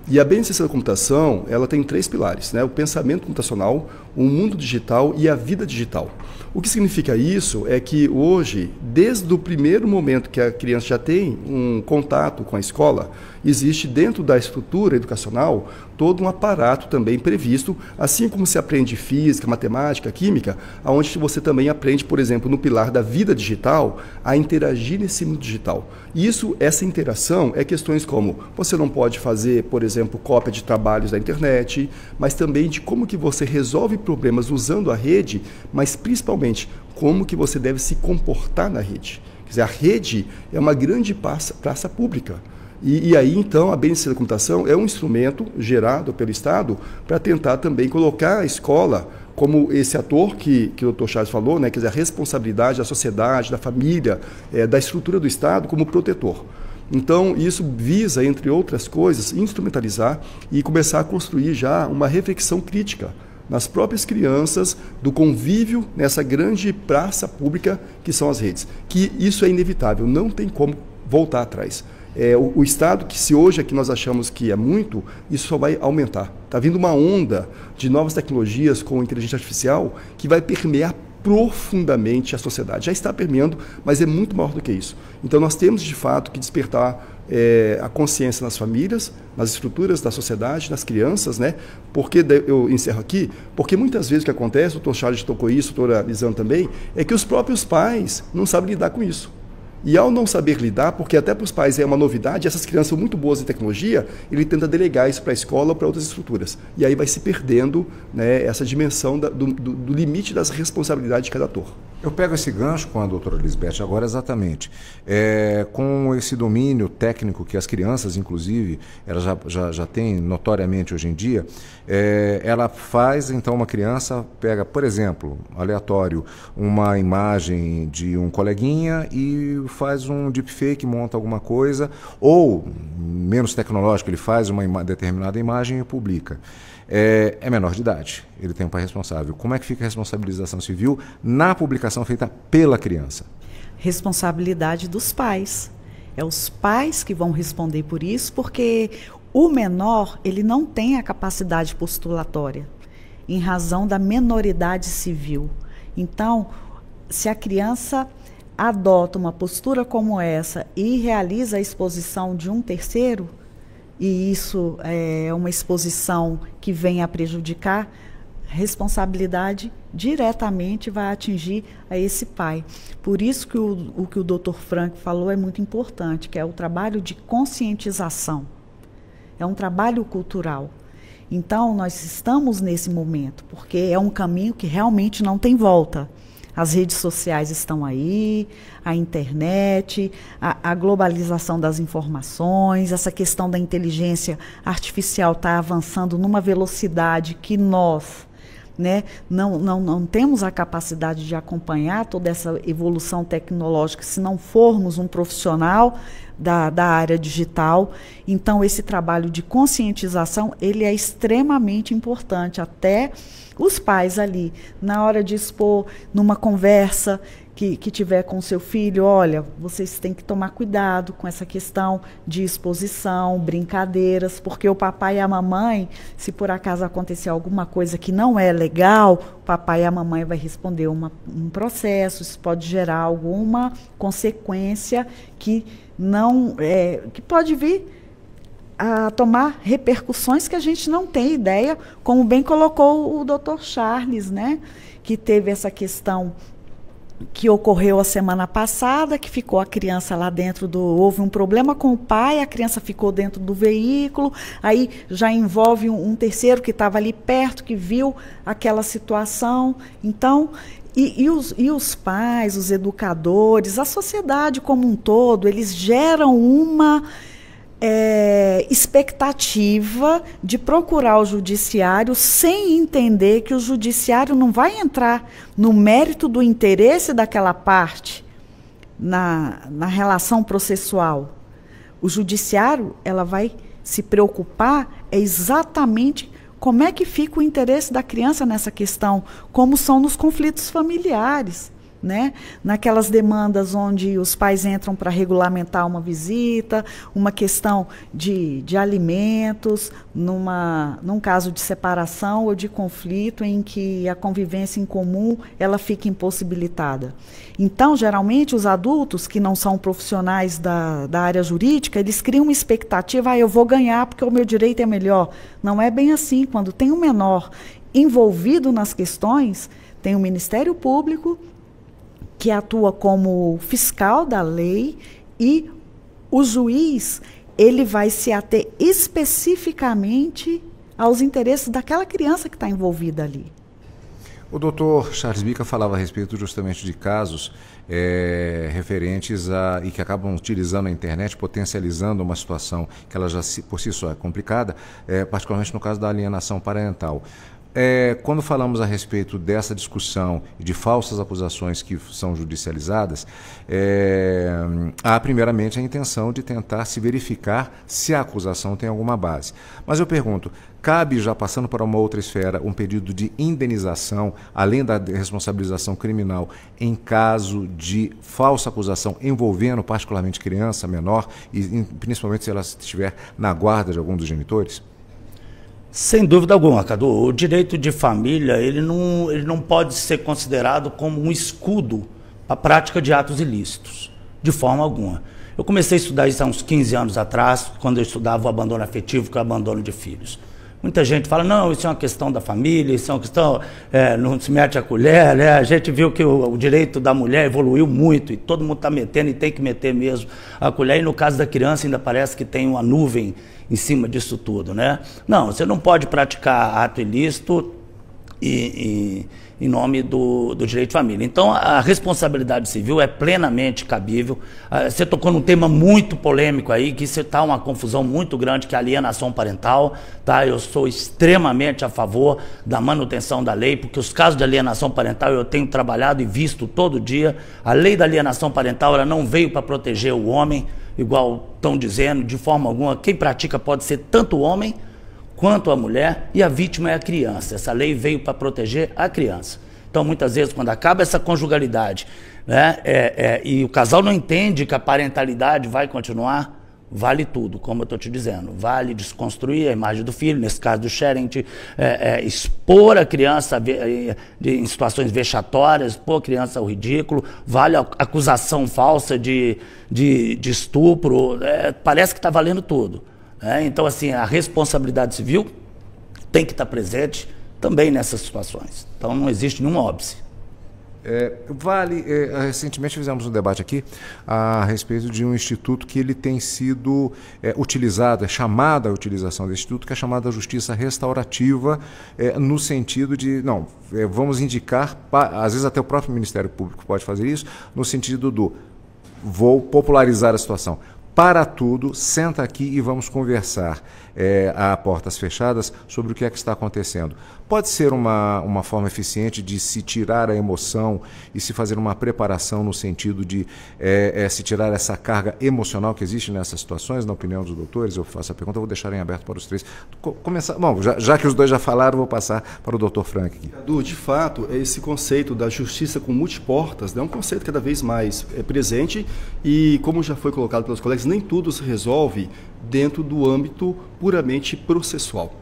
E a BNCC da computação, ela tem 3 pilares, né? O pensamento computacional, o mundo digital e a vida digital. O que significa isso é que hoje, desde o primeiro momento que a criança já tem um contato com a escola, existe dentro da estrutura educacional todo um aparato também previsto, assim como se aprende física, matemática, química, onde você também aprende, por exemplo, no pilar da vida digital, a interagir nesse mundo digital. E essa interação é questões como você não pode fazer, por exemplo, cópia de trabalhos da internet, mas também de como que você resolve problemas usando a rede, mas principalmente como que você deve se comportar na rede. Quer dizer, a rede é uma grande praça pública. E aí, então, a BNCC da computação é um instrumento gerado pelo Estado para tentar também colocar a escola como esse ator que o Dr. Charles falou, né, quer dizer, a responsabilidade da sociedade, da família, da estrutura do Estado como protetor. Então, isso visa, entre outras coisas, instrumentalizar e começar a construir já uma reflexão crítica nas próprias crianças, do convívio nessa grande praça pública que são as redes. Que isso é inevitável, não tem como voltar atrás. O Estado, que se hoje aqui nós achamos que é muito, isso só vai aumentar. Está vindo uma onda de novas tecnologias com inteligência artificial que vai permear profundamente a sociedade. Já está permeando, mas é muito maior do que isso. Então nós temos de fato que despertar a consciência nas famílias, nas estruturas da sociedade, nas crianças, né? Porque, eu encerro aqui, porque muitas vezes o que acontece, o Dr. Charles tocou isso, a doutora Lisandro também, é que os próprios pais não sabem lidar com isso. E ao não saber lidar, porque até para os pais é uma novidade, essas crianças são muito boas em tecnologia, ele tenta delegar isso para a escola ou para outras estruturas. E aí vai se perdendo, né, essa dimensão do limite das responsabilidades de cada ator. Eu pego esse gancho com a doutora Lisbeth agora exatamente. Com esse domínio técnico que as crianças, inclusive, elas já têm notoriamente hoje em dia, ela faz, então, uma criança pega, por exemplo, aleatório, uma imagem de um coleguinha e faz um deepfake, monta alguma coisa, ou, menos tecnológico, ele faz uma determinada imagem e publica. É menor de idade, ele tem um pai responsável. Como é que fica a responsabilização civil na publicação feita pela criança? Responsabilidade dos pais. É os pais que vão responder por isso, porque o menor, ele não tem a capacidade postulatória, em razão da menoridade civil. Então, se a criança adota uma postura como essa e realiza a exposição de um terceiro, e isso é uma exposição que vem a prejudicar, responsabilidade diretamente vai atingir a esse pai. Por isso que o que o Dr. Frank falou é muito importante, que é o trabalho de conscientização. É um trabalho cultural. Então, nós estamos nesse momento, porque é um caminho que realmente não tem volta. As redes sociais estão aí, a internet, a globalização das informações, essa questão da inteligência artificial está avançando numa velocidade que nós, né, não temos a capacidade de acompanhar toda essa evolução tecnológica se não formos um profissional da área digital. Então, esse trabalho de conscientização, ele é extremamente importante, até os pais ali, na hora de expor, numa conversa que tiver com seu filho, olha, vocês têm que tomar cuidado com essa questão de exposição, brincadeiras, porque o papai e a mamãe, se por acaso acontecer alguma coisa que não é legal, o papai e a mamãe vai responder um processo, isso pode gerar alguma consequência que pode vir a tomar repercussões que a gente não tem ideia, como bem colocou o Dr. Charles, né? Que teve essa questão que ocorreu a semana passada, que ficou a criança lá dentro houve um problema com o pai, a criança ficou dentro do veículo, aí já envolve um terceiro que estava ali perto, que viu aquela situação. Então, e os pais, os educadores, a sociedade como um todo, eles geram uma expectativa de procurar o judiciário sem entender que o judiciário não vai entrar no mérito do interesse daquela parte na relação processual. O judiciário, ela vai se preocupar exatamente como é que fica o interesse da criança nessa questão, como são nos conflitos familiares. Né? Naquelas demandas onde os pais entram para regulamentar uma visita, uma questão de alimentos, num caso de separação ou de conflito em que a convivência em comum ela fica impossibilitada. Então, geralmente, os adultos que não são profissionais da área jurídica, eles criam uma expectativa, eu vou ganhar porque o meu direito é melhor. Não é bem assim. Quando tem um menor envolvido nas questões, tem o Ministério Público, que atua como fiscal da lei, e o juiz, ele vai se ater especificamente aos interesses daquela criança que está envolvida ali. O doutor Charles Bica falava a respeito justamente de casos referentes e que acabam utilizando a internet, potencializando uma situação que ela já por si só é complicada, particularmente no caso da alienação parental. Quando falamos a respeito dessa discussão de falsas acusações que são judicializadas, há primeiramente a intenção de tentar se verificar se a acusação tem alguma base. Mas eu pergunto, cabe, já passando para uma outra esfera, um pedido de indenização, além da responsabilização criminal, em caso de falsa acusação envolvendo particularmente criança, menor, e principalmente se ela estiver na guarda de algum dos genitores? Sem dúvida alguma, Cadu. O direito de família, ele não pode ser considerado como um escudo para a prática de atos ilícitos, de forma alguma. Eu comecei a estudar isso há uns 15 anos atrás, quando eu estudava o abandono afetivo, que é o abandono de filhos. Muita gente fala, não, isso é uma questão da família, isso é uma questão, não se mete a colher, né? A gente viu que o direito da mulher evoluiu muito e todo mundo está metendo e tem que meter mesmo a colher. E no caso da criança ainda parece que tem uma nuvem em cima disso tudo, né? Não, você não pode praticar ato ilícito em nome do direito de família. Então, a responsabilidade civil é plenamente cabível. Você tocou num tema muito polêmico aí, que isso está uma confusão muito grande, que é a alienação parental. Tá? Eu sou extremamente a favor da manutenção da lei, porque os casos de alienação parental eu tenho trabalhado e visto todo dia. A lei da alienação parental ela não veio para proteger o homem, igual estão dizendo, de forma alguma. Quem pratica pode ser tanto o homem quanto a mulher, e a vítima é a criança. Essa lei veio para proteger a criança. Então, muitas vezes, quando acaba essa conjugalidade, né, e o casal não entende que a parentalidade vai continuar, vale tudo, como eu estou te dizendo. Vale desconstruir a imagem do filho, nesse caso do sharing, expor a criança em situações vexatórias, expor a criança ao ridículo, vale a acusação falsa de estupro, parece que está valendo tudo. Então, assim, a responsabilidade civil tem que estar presente também nessas situações. Então, não existe nenhum óbice. Recentemente fizemos um debate aqui a respeito de um instituto que ele tem sido utilizado, é chamada a utilização desse instituto, que é chamada Justiça Restaurativa, no sentido de, vamos indicar, às vezes até o próprio Ministério Público pode fazer isso, no sentido do, vou popularizar a situação. Para tudo, senta aqui e vamos conversar a portas fechadas sobre o que é que está acontecendo. Pode ser uma forma eficiente de se tirar a emoção e se fazer uma preparação no sentido de se tirar essa carga emocional que existe nessas situações, na opinião dos doutores. Eu faço a pergunta, eu vou deixar em aberto para os três. Já que os dois já falaram, vou passar para o doutor Frank aqui. Cadu, de fato, esse conceito da justiça com multiportas é um conceito cada vez mais presente e, como já foi colocado pelos colegas, nem tudo se resolve dentro do âmbito puramente processual.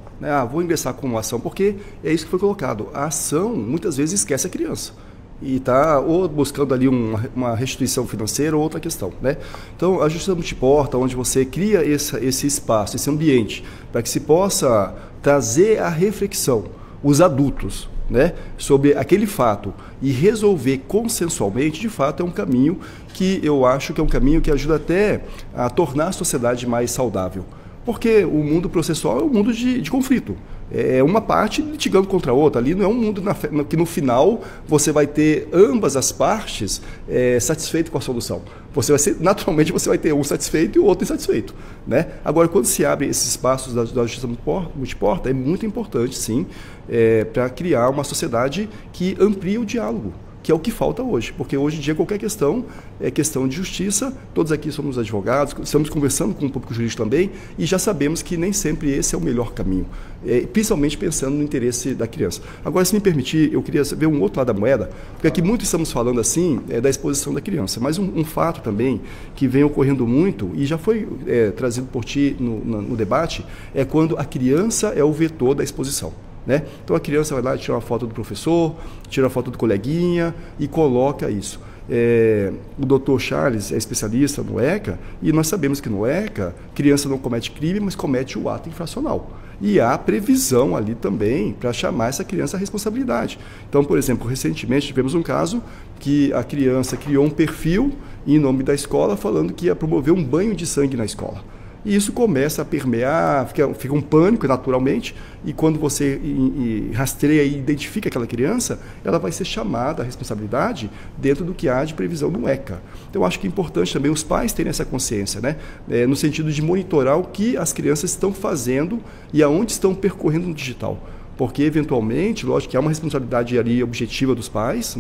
Vou ingressar com uma ação, porque é isso que foi colocado. A ação, muitas vezes, esquece a criança. E está ou buscando ali uma restituição financeira ou outra questão. Então, a justiça multiporta, onde você cria esse espaço, esse ambiente, para que se possa trazer a reflexão, os adultos, sobre aquele fato e resolver consensualmente, de fato, é um caminho que eu acho que é um caminho que ajuda até a tornar a sociedade mais saudável. Porque o mundo processual é um mundo de conflito. É uma parte litigando contra a outra. Ali não é um mundo que no final você vai ter ambas as partes satisfeitas com a solução. Naturalmente você vai ter um satisfeito e o outro insatisfeito. Agora, quando se abre esses espaços da justiça multiporta, é muito importante, sim, para criar uma sociedade que amplie o diálogo, que é o que falta hoje, porque hoje em dia qualquer questão é questão de justiça, todos aqui somos advogados, estamos conversando com o público jurídico também, e já sabemos que nem sempre esse é o melhor caminho, principalmente pensando no interesse da criança. Agora, se me permitir, eu queria ver um outro lado da moeda, porque aqui muito estamos falando assim da exposição da criança, mas um fato também que vem ocorrendo muito, e já foi trazido por ti no debate, é quando a criança é o vetor da exposição. Então a criança vai lá e tira uma foto do professor, tira a foto do coleguinha e coloca isso. O doutor Charles é especialista no ECA e nós sabemos que no ECA, criança não comete crime, mas comete o ato infracional. E há previsão ali também para chamar essa criança à responsabilidade. Então, por exemplo, recentemente tivemos um caso que a criança criou um perfil em nome da escola falando que ia promover um banho de sangue na escola. E isso começa a permear, fica um pânico naturalmente, e quando você rastreia e identifica aquela criança, ela vai ser chamada à responsabilidade dentro do que há de previsão no ECA. Então, eu acho que é importante também os pais terem essa consciência, no sentido de monitorar o que as crianças estão fazendo e aonde estão percorrendo no digital. Porque, eventualmente, lógico que há uma responsabilidade ali objetiva dos pais,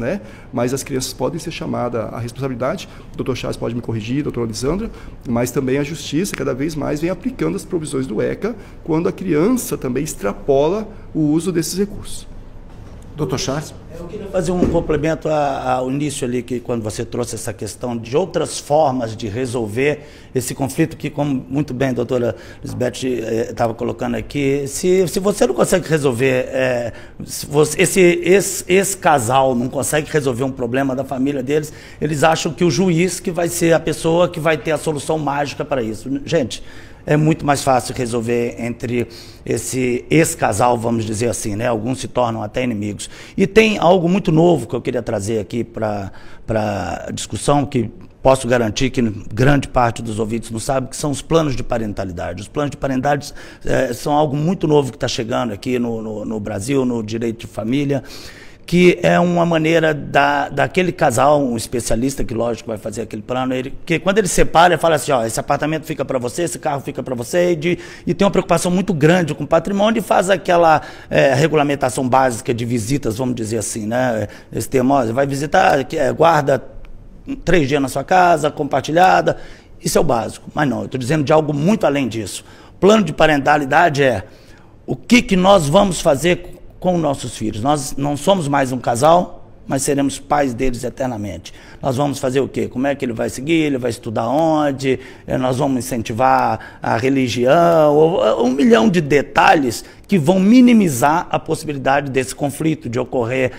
mas as crianças podem ser chamadas à responsabilidade. O doutor Charles pode me corrigir, doutora Lisandra, mas também a justiça cada vez mais vem aplicando as provisões do ECA quando a criança também extrapola o uso desses recursos. Doutor Charles? Eu queria fazer um complemento ao início ali, que quando você trouxe essa questão de outras formas de resolver esse conflito, que como muito bem a doutora Lisbeth estava colocando aqui, se você não consegue resolver, esse casal não consegue resolver um problema da família deles, eles acham que o juiz que vai ser a pessoa que vai ter a solução mágica para isso. Gente, é muito mais fácil resolver entre esse ex-casal, vamos dizer assim, Alguns se tornam até inimigos. E tem algo muito novo que eu queria trazer aqui para a discussão, que posso garantir que grande parte dos ouvintes não sabe, que são os planos de parentalidade. Os planos de parentalidade são algo muito novo que está chegando aqui no Brasil, no direito de família, que é uma maneira daquele casal, um especialista que, lógico, vai fazer aquele plano, que quando ele separa, ele fala assim, ó, esse apartamento fica para você, esse carro fica para você, e tem uma preocupação muito grande com o patrimônio, e faz aquela regulamentação básica de visitas, vamos dizer assim, né? Esse termo, ó, vai visitar, guarda 3 dias na sua casa, compartilhada, isso é o básico. Mas não, eu estou dizendo de algo muito além disso. Plano de parentalidade é o que nós vamos fazer com nossos filhos. Nós não somos mais um casal, mas seremos pais deles eternamente. Nós vamos fazer o quê? Como é que ele vai seguir? Ele vai estudar onde? Nós vamos incentivar a religião? 1 milhão de detalhes que vão minimizar a possibilidade desse conflito, de ocorrer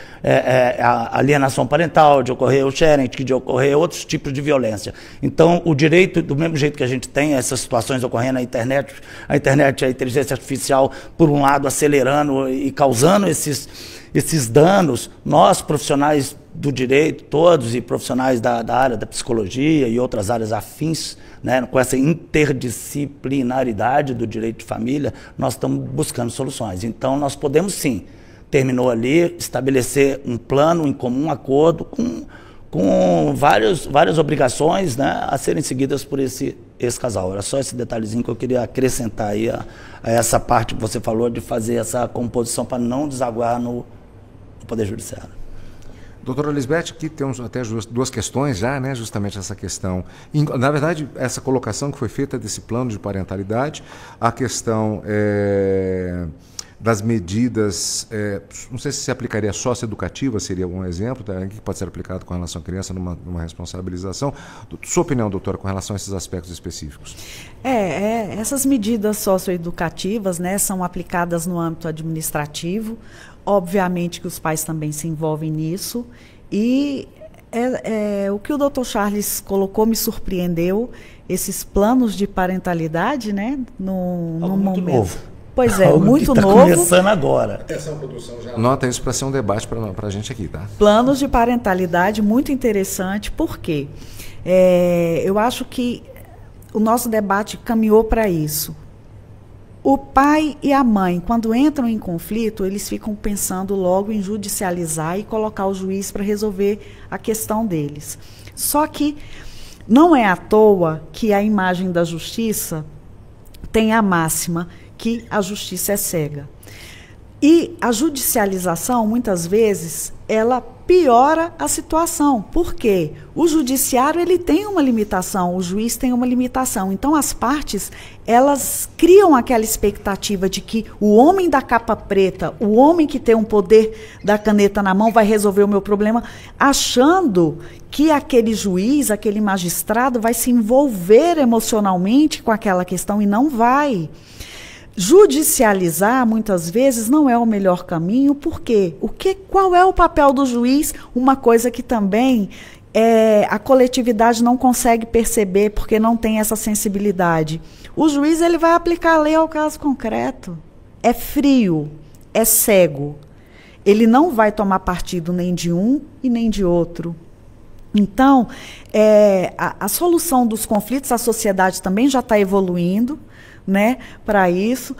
a alienação parental, de ocorrer o sharing, de ocorrer outros tipos de violência. Então, o direito, do mesmo jeito que a gente tem essas situações ocorrendo na internet, a inteligência artificial, por um lado, acelerando e causando esses danos, nós, profissionais do direito, todos, e profissionais da área da psicologia e outras áreas afins, né, com essa interdisciplinaridade do direito de família, nós estamos buscando soluções. Então, nós podemos, sim, terminou ali, estabelecer um plano em comum acordo com várias obrigações, né, a serem seguidas por esse casal. Era só esse detalhezinho que eu queria acrescentar aí a essa parte que você falou de fazer essa composição para não desaguar no Poder Judiciário. Doutora Lisbeth, aqui temos até 2 questões já, né? Justamente essa questão. Na verdade, essa colocação que foi feita desse plano de parentalidade, a questão das medidas, não sei se aplicaria socioeducativa, seria um exemplo, tá? Que pode ser aplicado com relação à criança numa responsabilização. Sua opinião, doutora, com relação a esses aspectos específicos? Essas medidas socioeducativas, né, são aplicadas no âmbito administrativo. Obviamente que os pais também se envolvem nisso. E o que o doutor Charles colocou me surpreendeu, esses planos de parentalidade, né, no momento novo. Pois é, algo muito que tá novo. Começando agora. Essa produção já nota isso para ser um debate para a gente aqui, tá? Planos de parentalidade, muito interessante, porque eu acho que o nosso debate caminhou para isso. O pai e a mãe, quando entram em conflito, eles ficam pensando logo em judicializar e colocar o juiz para resolver a questão deles. Só que não é à toa que a imagem da justiça tem a máxima que a justiça é cega. E a judicialização, muitas vezes, ela piora a situação. Por quê? O judiciário, ele tem uma limitação, o juiz tem uma limitação. Então, as partes, elas criam aquela expectativa de que o homem da capa preta, o homem que tem um poder da caneta na mão, vai resolver o meu problema, achando que aquele juiz, aquele magistrado, vai se envolver emocionalmente com aquela questão, e não vai. Judicializar, muitas vezes, não é o melhor caminho. Por quê? Qual é o papel do juiz? Uma coisa que também a coletividade não consegue perceber, porque não tem essa sensibilidade. O juiz, ele vai aplicar a lei ao caso concreto. É frio, é cego. Ele não vai tomar partido nem de um e nem de outro. Então, a solução dos conflitos, a sociedade também já está evoluindo, né, para isso.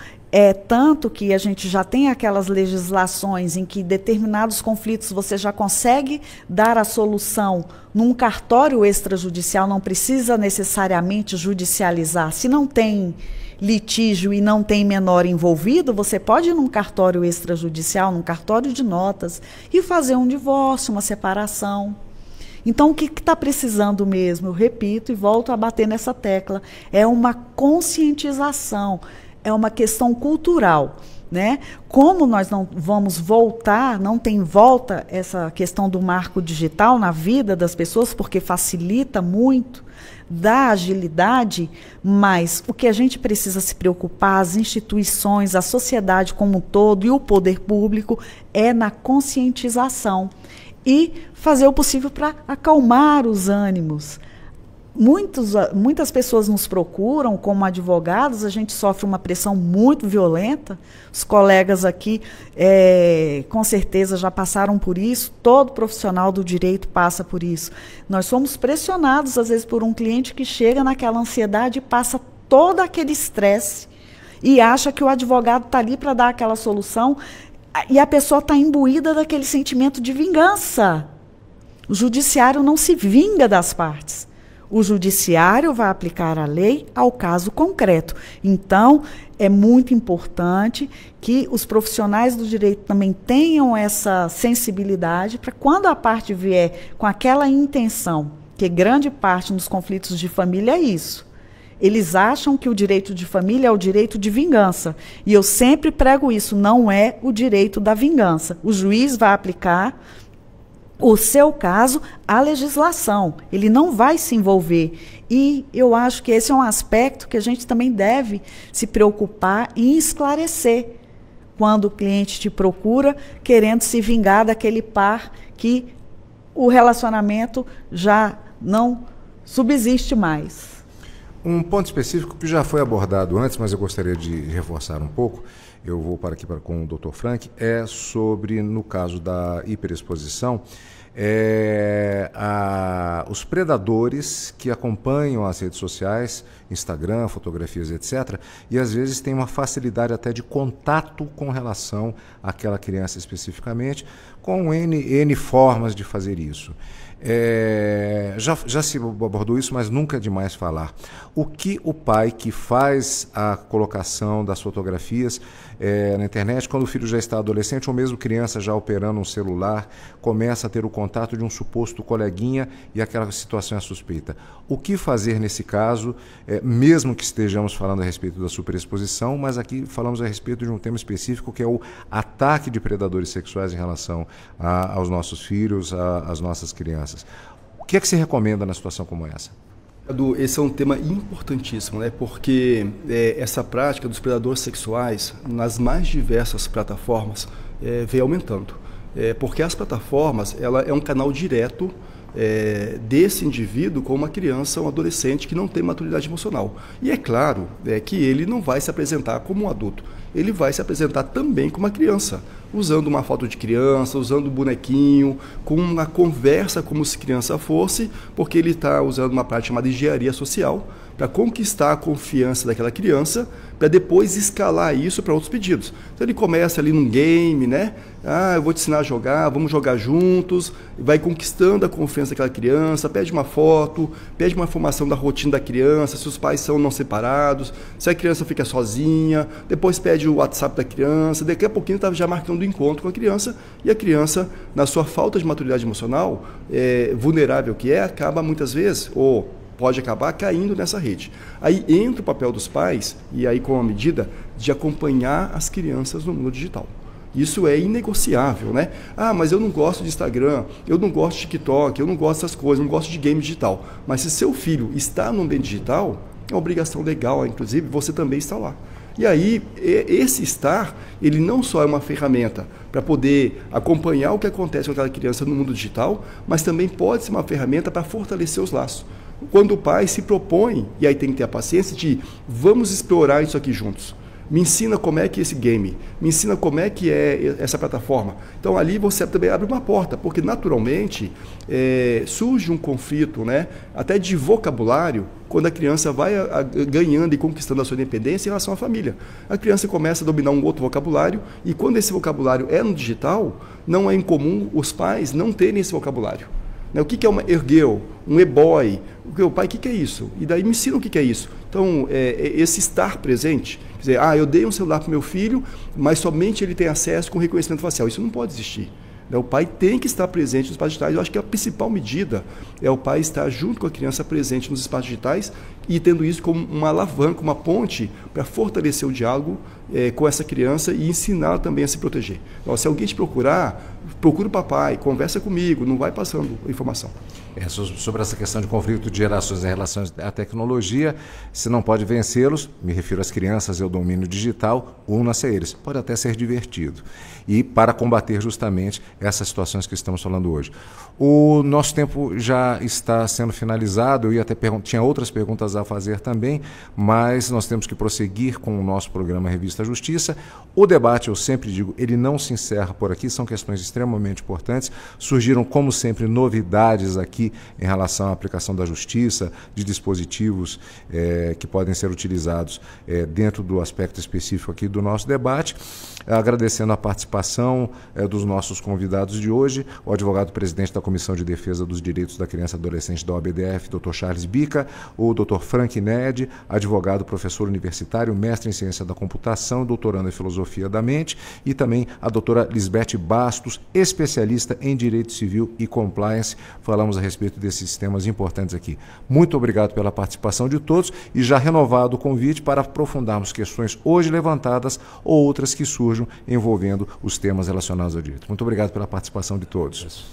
Tanto que a gente já tem aquelas legislações em que determinados conflitos você já consegue dar a solução num cartório extrajudicial, não precisa necessariamente judicializar. Se não tem litígio e não tem menor envolvido, você pode ir num cartório extrajudicial, num cartório de notas, e fazer um divórcio, uma separação. Então, o que está precisando mesmo? Eu repito e volto a bater nessa tecla. É uma conscientização, é uma questão cultural, né? Como nós não vamos voltar, não tem volta essa questão do marco digital na vida das pessoas, porque facilita muito, dá agilidade, mas o que a gente precisa se preocupar, as instituições, a sociedade como um todo e o poder público, é na conscientização. E fazer o possível para acalmar os ânimos. muitas pessoas nos procuram como advogados, a gente sofre uma pressão muito violenta. Os colegas aqui, com certeza, já passaram por isso. Todo profissional do direito passa por isso. Nós somos pressionados, às vezes, por um cliente que chega naquela ansiedade e passa todo aquele estresse e acha que o advogado está ali para dar aquela solução, e a pessoa está imbuída daquele sentimento de vingança. O judiciário não se vinga das partes. O judiciário vai aplicar a lei ao caso concreto. Então, é muito importante que os profissionais do direito também tenham essa sensibilidade para quando a parte vier com aquela intenção, que grande parte nos conflitos de família é isso. Eles acham que o direito de família é o direito de vingança. E eu sempre prego isso, não é o direito da vingança. O juiz vai aplicar o seu caso, a legislação, ele não vai se envolver. E eu acho que esse é um aspecto que a gente também deve se preocupar e esclarecer quando o cliente te procura querendo se vingar daquele par que o relacionamento já não subsiste mais. Um ponto específico que já foi abordado antes, mas eu gostaria de reforçar um pouco, eu vou para aqui com o Dr. Frank, é sobre, no caso da hiperexposição, os predadores que acompanham as redes sociais, Instagram, fotografias, etc., e às vezes tem uma facilidade até de contato com relação àquela criança especificamente, com N formas de fazer isso. Já se abordou isso, mas nunca é demais falar. O que o pai que faz a colocação das fotografias na internet, quando o filho já está adolescente ou mesmo criança já operando um celular, começa a ter o contato de um suposto coleguinha e aquela situação é suspeita. O que fazer nesse caso, mesmo que estejamos falando a respeito da superexposição, mas aqui falamos a respeito de um tema específico que é o ataque de predadores sexuais em relação aos nossos filhos, às nossas crianças. O que é que se recomenda na situação como essa? Edu, esse é um tema importantíssimo, né? Porque essa prática dos predadores sexuais nas mais diversas plataformas vem aumentando. Porque as plataformas, ela é um canal direto desse indivíduo com uma criança, um adolescente que não tem maturidade emocional. E é claro que ele não vai se apresentar como um adulto, ele vai se apresentar também como uma criança, usando uma foto de criança, usando um bonequinho, com uma conversa como se criança fosse, porque ele está usando uma prática chamada engenharia social para conquistar a confiança daquela criança, para depois escalar isso para outros pedidos. Então ele começa ali num game, né? Eu vou te ensinar a jogar, vamos jogar juntos, vai conquistando a confiança daquela criança, pede uma foto, pede uma informação da rotina da criança, se os pais são não separados, se a criança fica sozinha, depois pede o WhatsApp da criança, daqui a pouquinho está já marcando o encontro com a criança, e a criança, na sua falta de maturidade emocional, vulnerável que acaba muitas vezes, ou pode acabar caindo nessa rede. Aí entra o papel dos pais, e aí com a medida de acompanhar as crianças no mundo digital. Isso é inegociável, né? Mas eu não gosto de Instagram, eu não gosto de TikTok, eu não gosto dessas coisas, não gosto de game digital. Mas se seu filho está no ambiente digital, é uma obrigação legal, inclusive, você também está lá. E aí, esse estar, ele não só é uma ferramenta para poder acompanhar o que acontece com aquela criança no mundo digital, mas também pode ser uma ferramenta para fortalecer os laços. Quando o pai se propõe, e aí tem que ter a paciência de vamos explorar isso aqui juntos. Me ensina como é que é esse game, me ensina como é que é essa plataforma. Então ali você também abre uma porta, porque naturalmente surge um conflito, né, até de vocabulário, quando a criança vai ganhando e conquistando a sua independência em relação à família. A criança começa a dominar um outro vocabulário, e quando esse vocabulário é no digital, não é incomum os pais não terem esse vocabulário. O que é uma e-girl, um e-boy? O pai, o que é isso? E daí me ensina o que é isso. Então, esse estar presente, quer dizer, eu dei um celular para o meu filho, mas somente ele tem acesso com reconhecimento facial. Isso não pode existir. O pai tem que estar presente nos espaços digitais. Eu acho que a principal medida é o pai estar junto com a criança presente nos espaços digitais, e tendo isso como uma alavanca, uma ponte para fortalecer o diálogo com essa criança e ensinar também a se proteger. Então, se alguém te procurar, procura o papai, conversa comigo, não vai passando informação. Sobre essa questão de conflito de gerações em relação à tecnologia, se não pode vencê-los, me refiro às crianças e ao domínio digital, una-se a eles. Pode até ser divertido. E para combater justamente essas situações que estamos falando hoje. O nosso tempo já está sendo finalizado, eu ia até tinha outras perguntas a fazer também, mas nós temos que prosseguir com o nosso programa Revista Justiça. O debate, eu sempre digo, ele não se encerra por aqui, são questões extremamente importantes. Surgiram, como sempre, novidades aqui em relação à aplicação da justiça, de dispositivos que podem ser utilizados dentro do aspecto específico aqui do nosso debate. Agradecendo a participação dos nossos convidados de hoje, o advogado-presidente da Comissão de Defesa dos Direitos da Criança e Adolescente da OABDF, Dr. Charles Bica, o Dr. Frank Ned, advogado, professor universitário, mestre em Ciência da Computação, doutorando em Filosofia da Mente, e também a doutora Lisbeth Bastos, especialista em Direito Civil e Compliance. Falamos a respeito desses temas importantes aqui. Muito obrigado pela participação de todos e já renovado o convite para aprofundarmos questões hoje levantadas ou outras que surjam envolvendo os temas relacionados ao direito. Muito obrigado pela participação de todos.